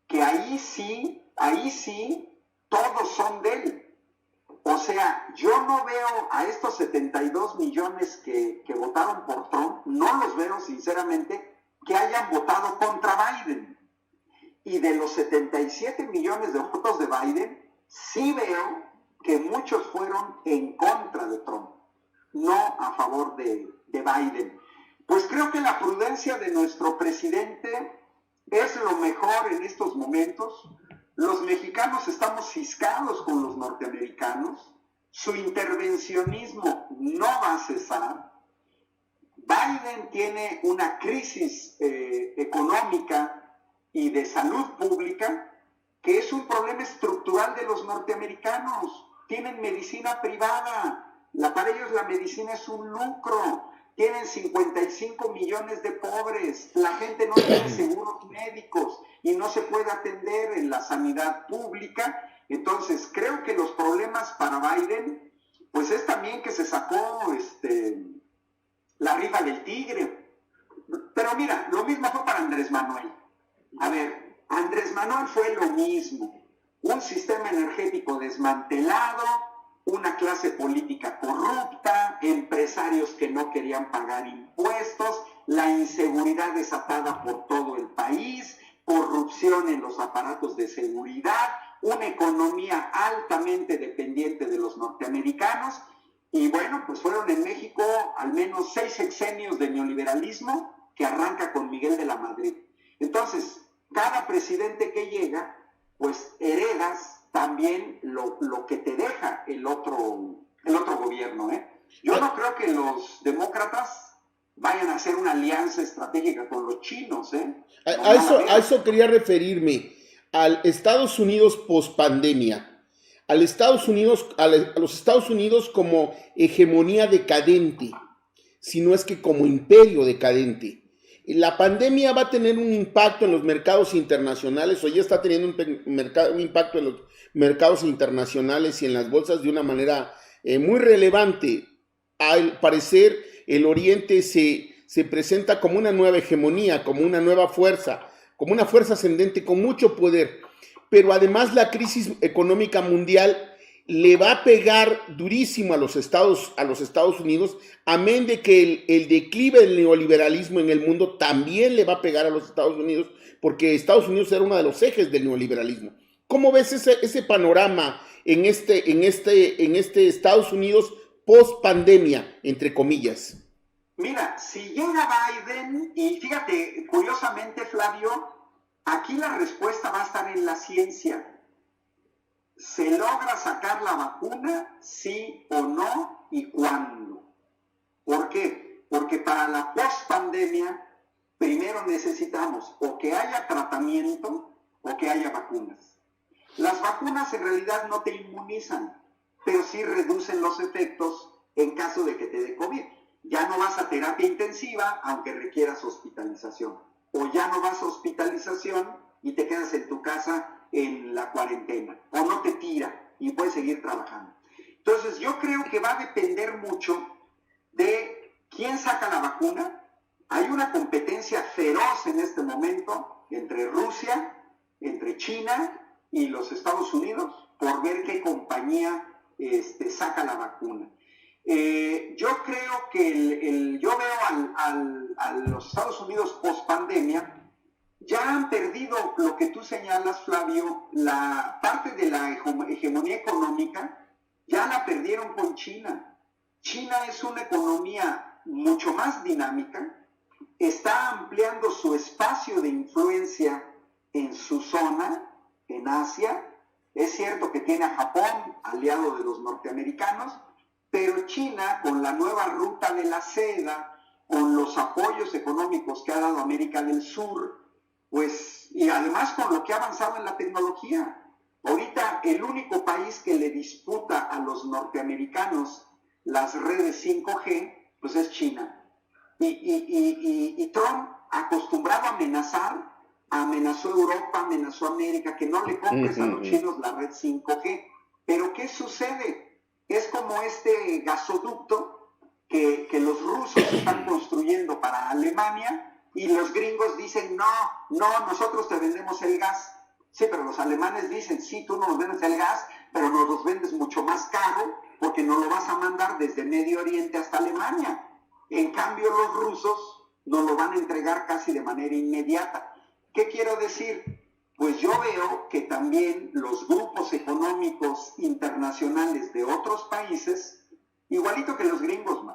que ahí sí, todos son de él. O sea, yo no veo a estos 72 millones que votaron por Trump, no los veo sinceramente que hayan votado contra Biden. Y de los 77 millones de votos de Biden, sí veo que muchos fueron en contra de Trump, no a favor de Biden. Pues creo que la prudencia de nuestro presidente es lo mejor en estos momentos. Los mexicanos estamos ciscados con los norteamericanos, su intervencionismo no va a cesar. Biden tiene una crisis económica y de salud pública, que es un problema estructural de los norteamericanos. Tienen medicina privada, para ellos la medicina es un lucro, tienen 55 millones de pobres, la gente no tiene seguros médicos y no se puede atender en la sanidad pública. Entonces creo que los problemas para Biden, pues es también que se sacó la rifa del tigre. Pero mira, lo mismo fue para Andrés Manuel. A ver, Andrés Manuel fue lo mismo, un sistema energético desmantelado, una clase política corrupta, empresarios que no querían pagar impuestos, la inseguridad desatada por todo el país, corrupción en los aparatos de seguridad, una economía altamente dependiente de los norteamericanos. Y bueno, pues fueron en México al menos 6 sexenios de neoliberalismo que arranca con Miguel de la Madrid. Entonces, cada presidente que llega, pues heredas también lo que te deja el otro gobierno, ¿eh? Yo no creo que los demócratas vayan a hacer una alianza estratégica con los chinos, ¿eh? A eso quería referirme, al Estados Unidos post-pandemia, a los Estados Unidos como hegemonía decadente, si no es que como imperio decadente. La pandemia va a tener un impacto en los mercados internacionales, o ya está teniendo un impacto en los mercados internacionales y en las bolsas de una manera muy relevante. Al parecer, el Oriente se presenta como una nueva hegemonía, como una nueva fuerza, como una fuerza ascendente con mucho poder. Pero además la crisis económica mundial le va a pegar durísimo a los Estados Unidos, amén de que el declive del neoliberalismo en el mundo también le va a pegar a los Estados Unidos, porque Estados Unidos era uno de los ejes del neoliberalismo. ¿Cómo ves ese panorama en este Estados Unidos post pandemia, entre comillas? Mira, si llega Biden, y fíjate, curiosamente, Flavio, aquí la respuesta va a estar en la ciencia. ¿Se logra sacar la vacuna, sí o no, y cuándo? ¿Por qué? Porque para la post-pandemia, primero necesitamos o que haya tratamiento o que haya vacunas. Las vacunas en realidad no te inmunizan, pero sí reducen los efectos en caso de que te dé COVID. Ya no vas a terapia intensiva, aunque requieras hospitalización. O ya no vas a hospitalización y te quedas en tu casa en la cuarentena, o no te tira y puedes seguir trabajando. Entonces yo creo que va a depender mucho de quién saca la vacuna. Hay una competencia feroz en este momento entre Rusia, entre China y los Estados Unidos por ver qué compañía saca la vacuna. Yo creo que yo veo a los Estados Unidos post pandemia. Ya han perdido lo que tú señalas, Flavio, la parte de la hegemonía económica, ya la perdieron con China. China es una economía mucho más dinámica, está ampliando su espacio de influencia en su zona, en Asia. Es cierto que tiene a Japón, aliado de los norteamericanos, pero China, con la nueva ruta de la seda, con los apoyos económicos que ha dado América del Sur, pues, y además con lo que ha avanzado en la tecnología. Ahorita el único país que le disputa a los norteamericanos las redes 5G, pues es China. Y Trump, acostumbrado a amenazar, amenazó a Europa, amenazó a América, que no le compres a los chinos la red 5G. Pero ¿qué sucede? Es como este gasoducto que los rusos están construyendo para Alemania, y los gringos dicen, no, nosotros te vendemos el gas. Sí, pero los alemanes dicen, sí, tú nos vendes el gas, pero nos los vendes mucho más caro porque nos lo vas a mandar desde Medio Oriente hasta Alemania. En cambio, los rusos nos lo van a entregar casi de manera inmediata. ¿Qué quiero decir? Pues yo veo que también los grupos económicos internacionales de otros países, igualito que los gringos,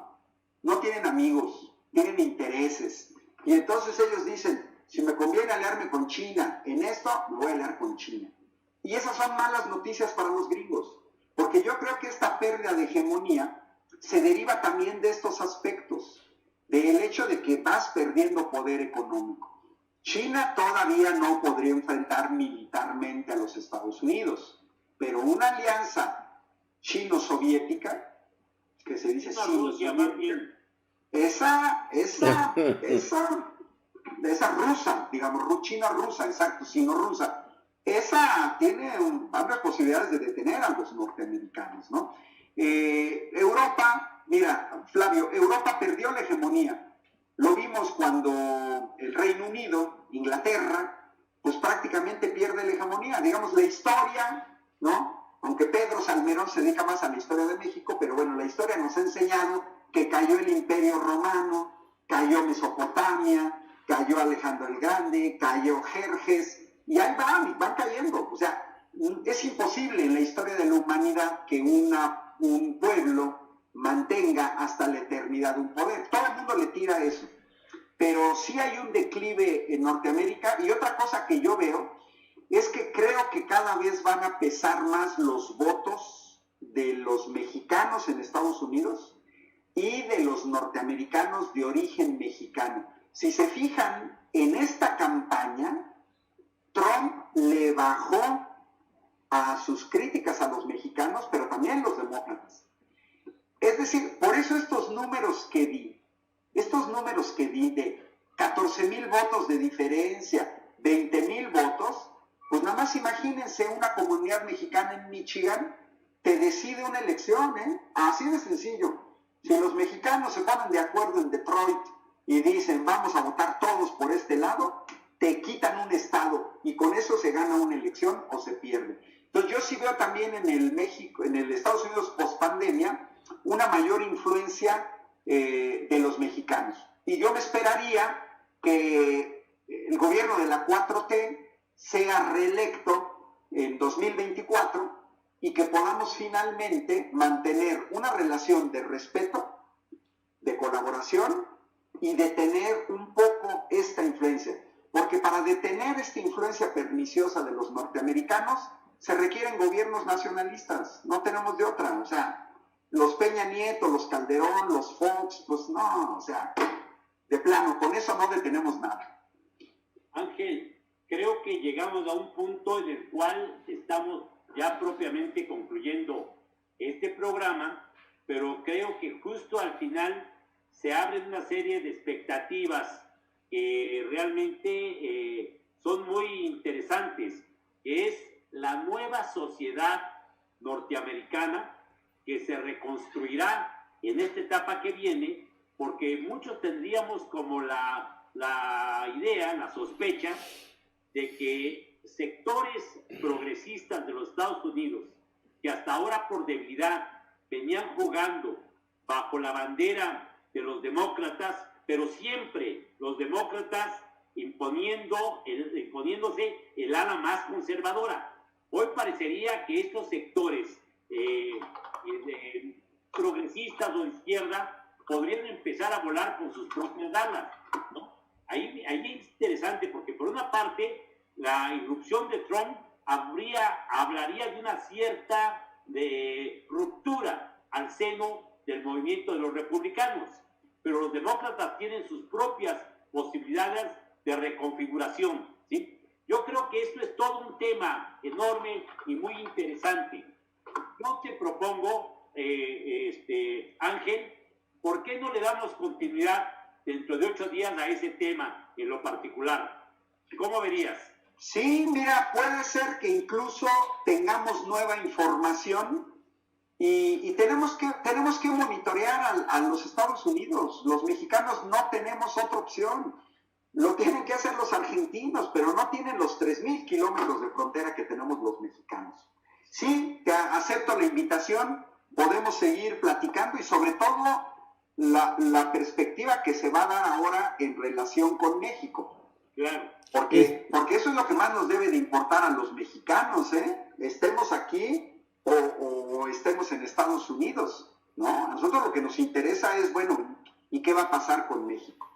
no tienen amigos, tienen intereses. Y entonces ellos dicen, si me conviene aliarme con China en esto, me voy a aliar con China. Y esas son malas noticias para los gringos, porque yo creo que esta pérdida de hegemonía se deriva también de estos aspectos, del hecho de que vas perdiendo poder económico. China todavía no podría enfrentar militarmente a los Estados Unidos, pero una alianza chino-soviética, que se dice sino-soviética, esa rusa, digamos, china-rusa, exacto, sino-rusa, esa tiene amplias posibilidades de detener a los norteamericanos, ¿no? Europa, mira, Flavio, Europa perdió la hegemonía. Lo vimos cuando el Reino Unido, Inglaterra, pues prácticamente pierde la hegemonía. Digamos, la historia, ¿no? Aunque Pedro Salmerón se dedica más a la historia de México, pero bueno, la historia nos ha enseñado que cayó el Imperio Romano, cayó Mesopotamia, cayó Alejandro el Grande, cayó Jerjes, y ahí van cayendo. O sea, es imposible en la historia de la humanidad que un pueblo mantenga hasta la eternidad un poder. Todo el mundo le tira eso. Pero sí hay un declive en Norteamérica, y otra cosa que yo veo es que creo que cada vez van a pesar más los votos de los mexicanos en Estados Unidos y de los norteamericanos de origen mexicano. Si se fijan, en esta campaña, Trump le bajó a sus críticas a los mexicanos, pero también a los demócratas. Es decir, por eso estos números que di de 14,000 votos de diferencia, 20,000 votos, pues nada más imagínense una comunidad mexicana en Michigan que decide una elección, así de sencillo. Si los mexicanos se ponen de acuerdo en Detroit y dicen vamos a votar todos por este lado, te quitan un estado y con eso se gana una elección o se pierde. Entonces yo sí veo también en el Estados Unidos post-pandemia, una mayor influencia de los mexicanos. Y yo me esperaría que el gobierno de la 4T sea reelecto en 2024 y que podamos finalmente mantener una relación de respeto, de colaboración y detener un poco esta influencia. Porque para detener esta influencia perniciosa de los norteamericanos se requieren gobiernos nacionalistas, no tenemos de otra. O sea, los Peña Nieto, los Calderón, los Fox, pues no, o sea, de plano, con eso no detenemos nada. Ángel, creo que llegamos a un punto en el cual estamos ya propiamente concluyendo este programa, pero creo que justo al final se abren una serie de expectativas que realmente son muy interesantes, que es la nueva sociedad norteamericana que se reconstruirá en esta etapa que viene, porque muchos tendríamos como la idea, la sospecha, de que sectores progresistas de los Estados Unidos, que hasta ahora por debilidad venían jugando bajo la bandera de los demócratas, pero siempre los demócratas imponiéndose el ala más conservadora. Hoy parecería que estos sectores progresistas o de izquierda podrían empezar a volar con sus propias alas, ¿no? Ahí es interesante porque por una parte la irrupción de Trump hablaría de una cierta ruptura al seno del movimiento de los republicanos, pero los demócratas tienen sus propias posibilidades de reconfiguración, ¿sí? Yo creo que esto es todo un tema enorme y muy interesante. Yo te propongo, Ángel, ¿por qué no le damos continuidad dentro de 8 días a ese tema en lo particular? ¿Cómo verías? Sí, mira, puede ser que incluso tengamos nueva información y tenemos que monitorear a los Estados Unidos. Los mexicanos no tenemos otra opción. Lo tienen que hacer los argentinos, pero no tienen los 3,000 kilómetros de frontera que tenemos los mexicanos. Sí, te acepto la invitación, podemos seguir platicando y sobre todo la perspectiva que se va a dar ahora en relación con México. Claro. Porque eso es lo que más nos debe de importar a los mexicanos, estemos aquí o estemos en Estados Unidos, ¿no? A nosotros lo que nos interesa es, bueno, ¿y qué va a pasar con México?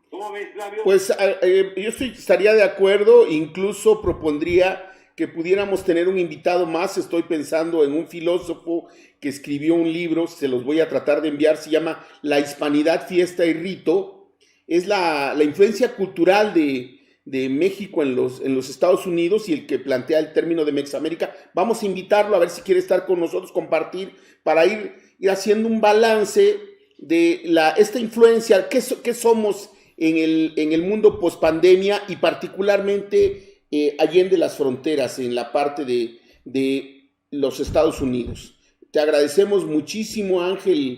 ¿Cómo ves, Flavio? Pues yo estaría de acuerdo, incluso propondría que pudiéramos tener un invitado más. Estoy pensando en un filósofo que escribió un libro, se los voy a tratar de enviar, se llama La Hispanidad, Fiesta y Rito. Es la influencia cultural de de México en los Estados Unidos y el que plantea el término de Mexamérica. Vamos a invitarlo a ver si quiere estar con nosotros, compartir, para ir haciendo un balance de esta influencia, qué somos en el mundo pospandemia y particularmente allende las fronteras en la parte de los Estados Unidos. Te agradecemos muchísimo, Ángel,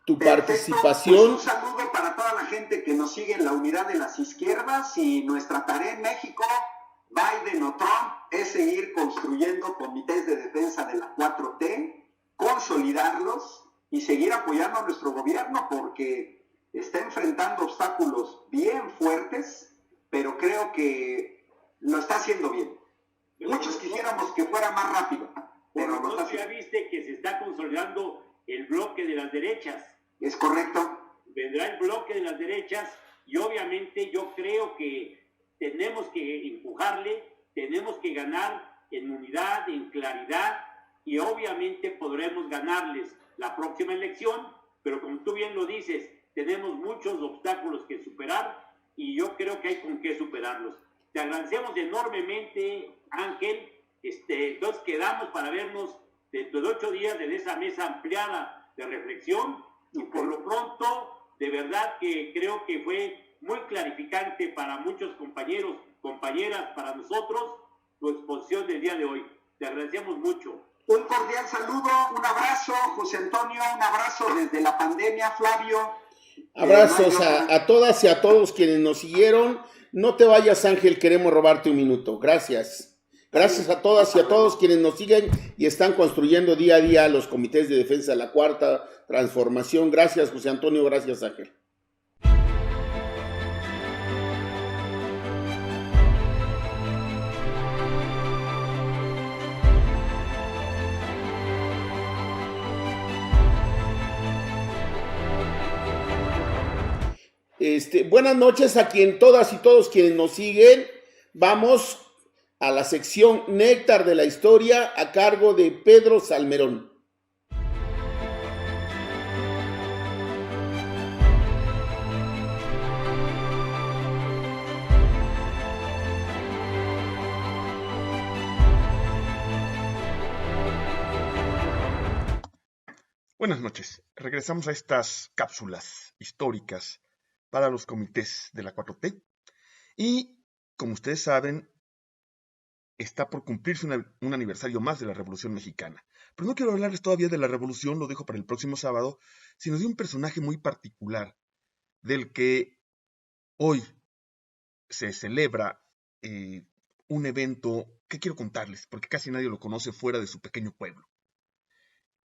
tu participación. Pues un saludo para toda la gente que nos sigue en la unidad de las izquierdas, y nuestra tarea en México, Biden o Trump, es seguir construyendo comités de defensa de la 4T, consolidarlos y seguir apoyando a nuestro gobierno, porque está enfrentando obstáculos bien fuertes, pero creo que lo está haciendo bien. Muchos quisiéramos que fuera más rápido, pero lo está haciendo. Ya viste que se está consolidando el bloque de las derechas. Es correcto. Vendrá el bloque de las derechas y obviamente yo creo que tenemos que empujarle, tenemos que ganar en unidad, en claridad, y obviamente podremos ganarles la próxima elección, pero como tú bien lo dices, tenemos muchos obstáculos que superar y yo creo que hay con qué superarlos. Te agradecemos enormemente, Ángel. Entonces quedamos para vernos dentro de 8 días en esa mesa ampliada de reflexión, y por lo pronto, de verdad que creo que fue muy clarificante para muchos compañeros, compañeras, para nosotros, tu exposición del día de hoy. Te agradecemos mucho. Un cordial saludo, un abrazo, José Antonio, un abrazo desde la pandemia, Flavio. Abrazos a todas y a todos quienes nos siguieron. No te vayas, Ángel, queremos robarte un minuto. Gracias. Gracias a todas y a todos quienes nos siguen y están construyendo día a día los comités de defensa de la Cuarta Transformación. Gracias, José Antonio. Gracias, Ángel. Buenas noches a todas y todos quienes nos siguen. Vamos a la sección Néctar de la Historia a cargo de Pedro Salmerón. Buenas noches. Regresamos a estas cápsulas históricas para los comités de la 4T. Y, como ustedes saben, está por cumplirse un aniversario más de la Revolución Mexicana. Pero no quiero hablarles todavía de la Revolución, lo dejo para el próximo sábado, sino de un personaje muy particular, del que hoy se celebra un evento que quiero contarles, porque casi nadie lo conoce fuera de su pequeño pueblo.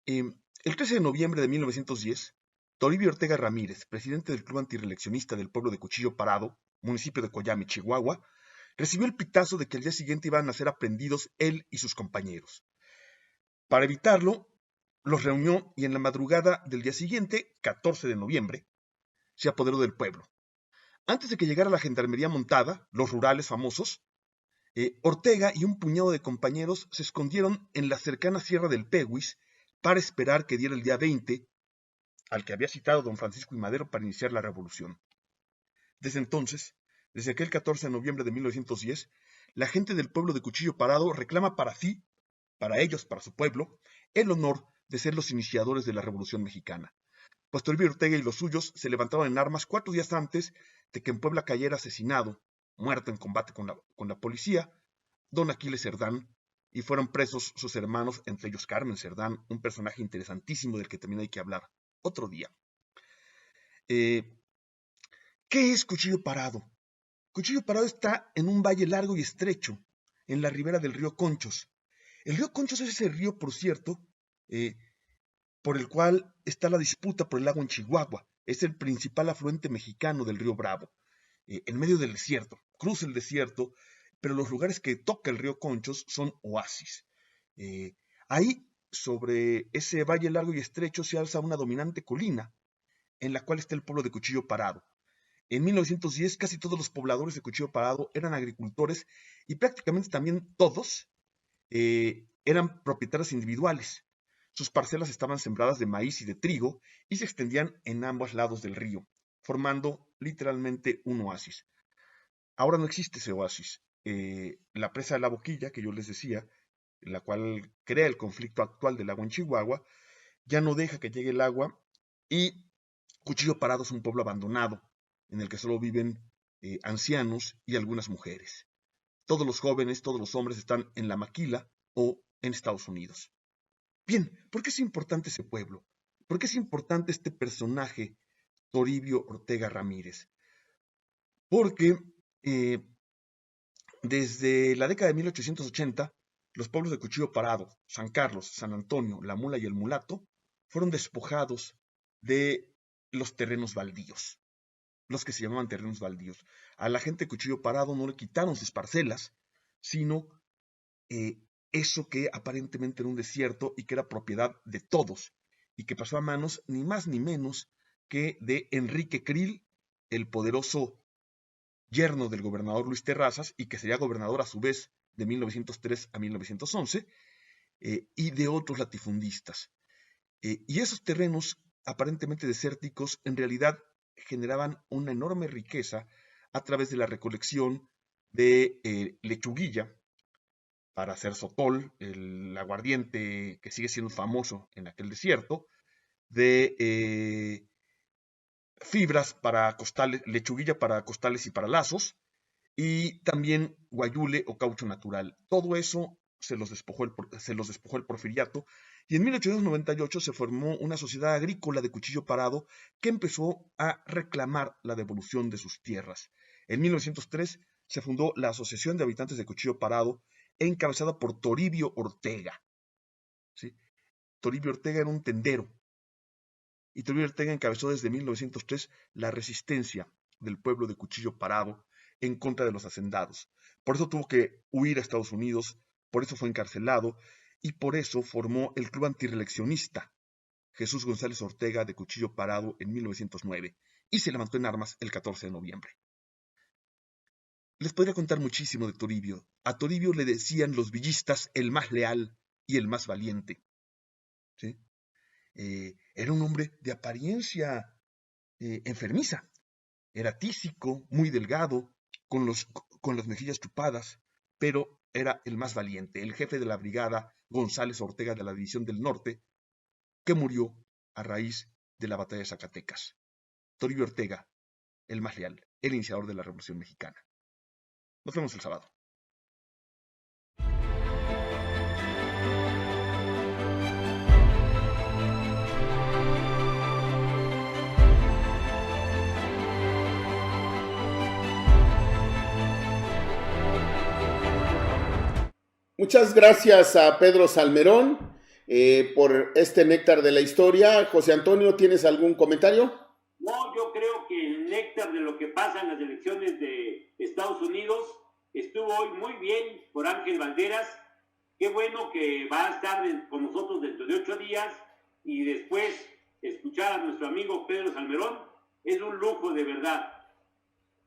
El 13 de noviembre de 1910, Toribio Ortega Ramírez, presidente del Club Antireeleccionista del pueblo de Cuchillo Parado, municipio de Coyame, Chihuahua, recibió el pitazo de que al día siguiente iban a ser aprehendidos él y sus compañeros. Para evitarlo, los reunió y en la madrugada del día siguiente, 14 de noviembre, se apoderó del pueblo. Antes de que llegara la gendarmería montada, los rurales famosos, Ortega y un puñado de compañeros se escondieron en la cercana Sierra del Peguis para esperar que diera el día 20, al que había citado don Francisco I. Madero para iniciar la revolución. Desde entonces, desde aquel 14 de noviembre de 1910, la gente del pueblo de Cuchillo Parado reclama para sí, para ellos, para su pueblo, el honor de ser los iniciadores de la Revolución Mexicana. Pues Toribio Ortega y los suyos se levantaron en armas 4 días antes de que en Puebla cayera asesinado, muerto en combate con la policía, don Aquiles Cerdán, y fueron presos sus hermanos, entre ellos Carmen Cerdán, un personaje interesantísimo del que también hay que hablar otro día. ¿Qué es Cuchillo Parado? Cuchillo Parado está en un valle largo y estrecho, en la ribera del río Conchos. El río Conchos es ese río, por cierto, por el cual está la disputa por el agua en Chihuahua. Es el principal afluente mexicano del río Bravo, en medio del desierto. Cruza el desierto, pero los lugares que toca el río Conchos son oasis. Ahí, sobre ese valle largo y estrecho, se alza una dominante colina, en la cual está el pueblo de Cuchillo Parado. En 1910 casi todos los pobladores de Cuchillo Parado eran agricultores y prácticamente también todos eran propietarios individuales. Sus parcelas estaban sembradas de maíz y de trigo y se extendían en ambos lados del río, formando literalmente un oasis. Ahora no existe ese oasis. La presa de la Boquilla, que yo les decía, la cual crea el conflicto actual del agua en Chihuahua, ya no deja que llegue el agua, y Cuchillo Parado es un pueblo abandonado en el que solo viven ancianos y algunas mujeres. Todos los jóvenes, todos los hombres están en la maquila o en Estados Unidos. Bien, ¿por qué es importante ese pueblo? ¿Por qué es importante este personaje, Toribio Ortega Ramírez? Porque desde la década de 1880, los pueblos de Cuchillo Parado, San Carlos, San Antonio, La Mula y El Mulato fueron despojados de los terrenos baldíos, los que se llamaban terrenos baldíos. A la gente de Cuchillo Parado no le quitaron sus parcelas, sino eso que aparentemente era un desierto y que era propiedad de todos, y que pasó a manos ni más ni menos que de Enrique Krill, el poderoso yerno del gobernador Luis Terrazas, y que sería gobernador a su vez de 1903 a 1911, y de otros latifundistas. Y esos terrenos aparentemente desérticos en realidad generaban una enorme riqueza a través de la recolección de lechuguilla para hacer sotol, el aguardiente que sigue siendo famoso en aquel desierto, de fibras para costales, lechuguilla para costales y para lazos, y también guayule o caucho natural. Todo eso se los despojó el porfiriato, y en 1898 se formó una sociedad agrícola de Cuchillo Parado que empezó a reclamar la devolución de sus tierras. En 1903 se fundó la Asociación de Habitantes de Cuchillo Parado, encabezada por Toribio Ortega. ¿Sí? Toribio Ortega era un tendero, y Toribio Ortega encabezó desde 1903 la resistencia del pueblo de Cuchillo Parado en contra de los hacendados. Por eso tuvo que huir a Estados Unidos, por eso fue encarcelado, y por eso formó el Club Antireeleccionista Jesús González Ortega de Cuchillo Parado en 1909, y se levantó en armas el 14 de noviembre. Les podría contar muchísimo de Toribio. A Toribio le decían los villistas el más leal y el más valiente. ¿Sí? Era un hombre de apariencia enfermiza. Era tísico, muy delgado, con las mejillas chupadas, pero era el más valiente, el jefe de la brigada González Ortega de la División del Norte, que murió a raíz de la batalla de Zacatecas. Toribio Ortega, el más leal, el iniciador de la Revolución Mexicana. Nos vemos el sábado. Muchas gracias a Pedro Salmerón por este néctar de la historia. José Antonio, ¿tienes algún comentario? No, yo creo que el néctar de lo que pasa en las elecciones de Estados Unidos estuvo hoy muy bien por Ángel Valderas. Qué bueno que va a estar con nosotros dentro de 8 días, y después escuchar a nuestro amigo Pedro Salmerón es un lujo de verdad.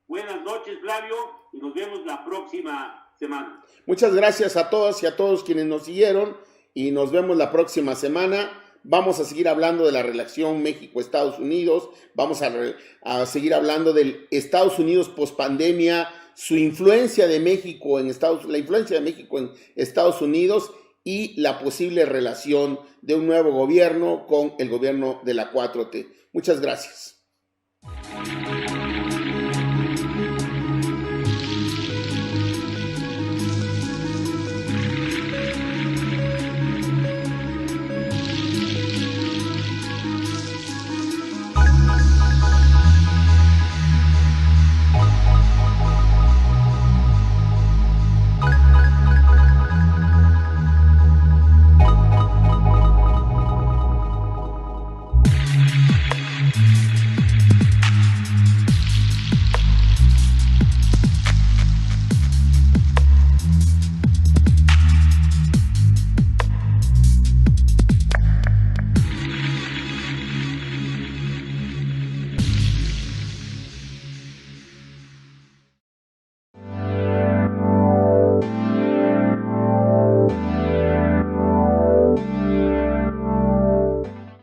Buenas noches, Flavio, y nos vemos la próxima semana. Muchas gracias a todas y a todos quienes nos siguieron, y nos vemos la semana. Vamos a seguir hablando de la relación México-Estados Unidos, vamos a seguir hablando del Estados Unidos pospandemia, su influencia de México en la influencia de México en Estados Unidos, y la posible relación de un nuevo gobierno con el gobierno de la 4T. Muchas gracias.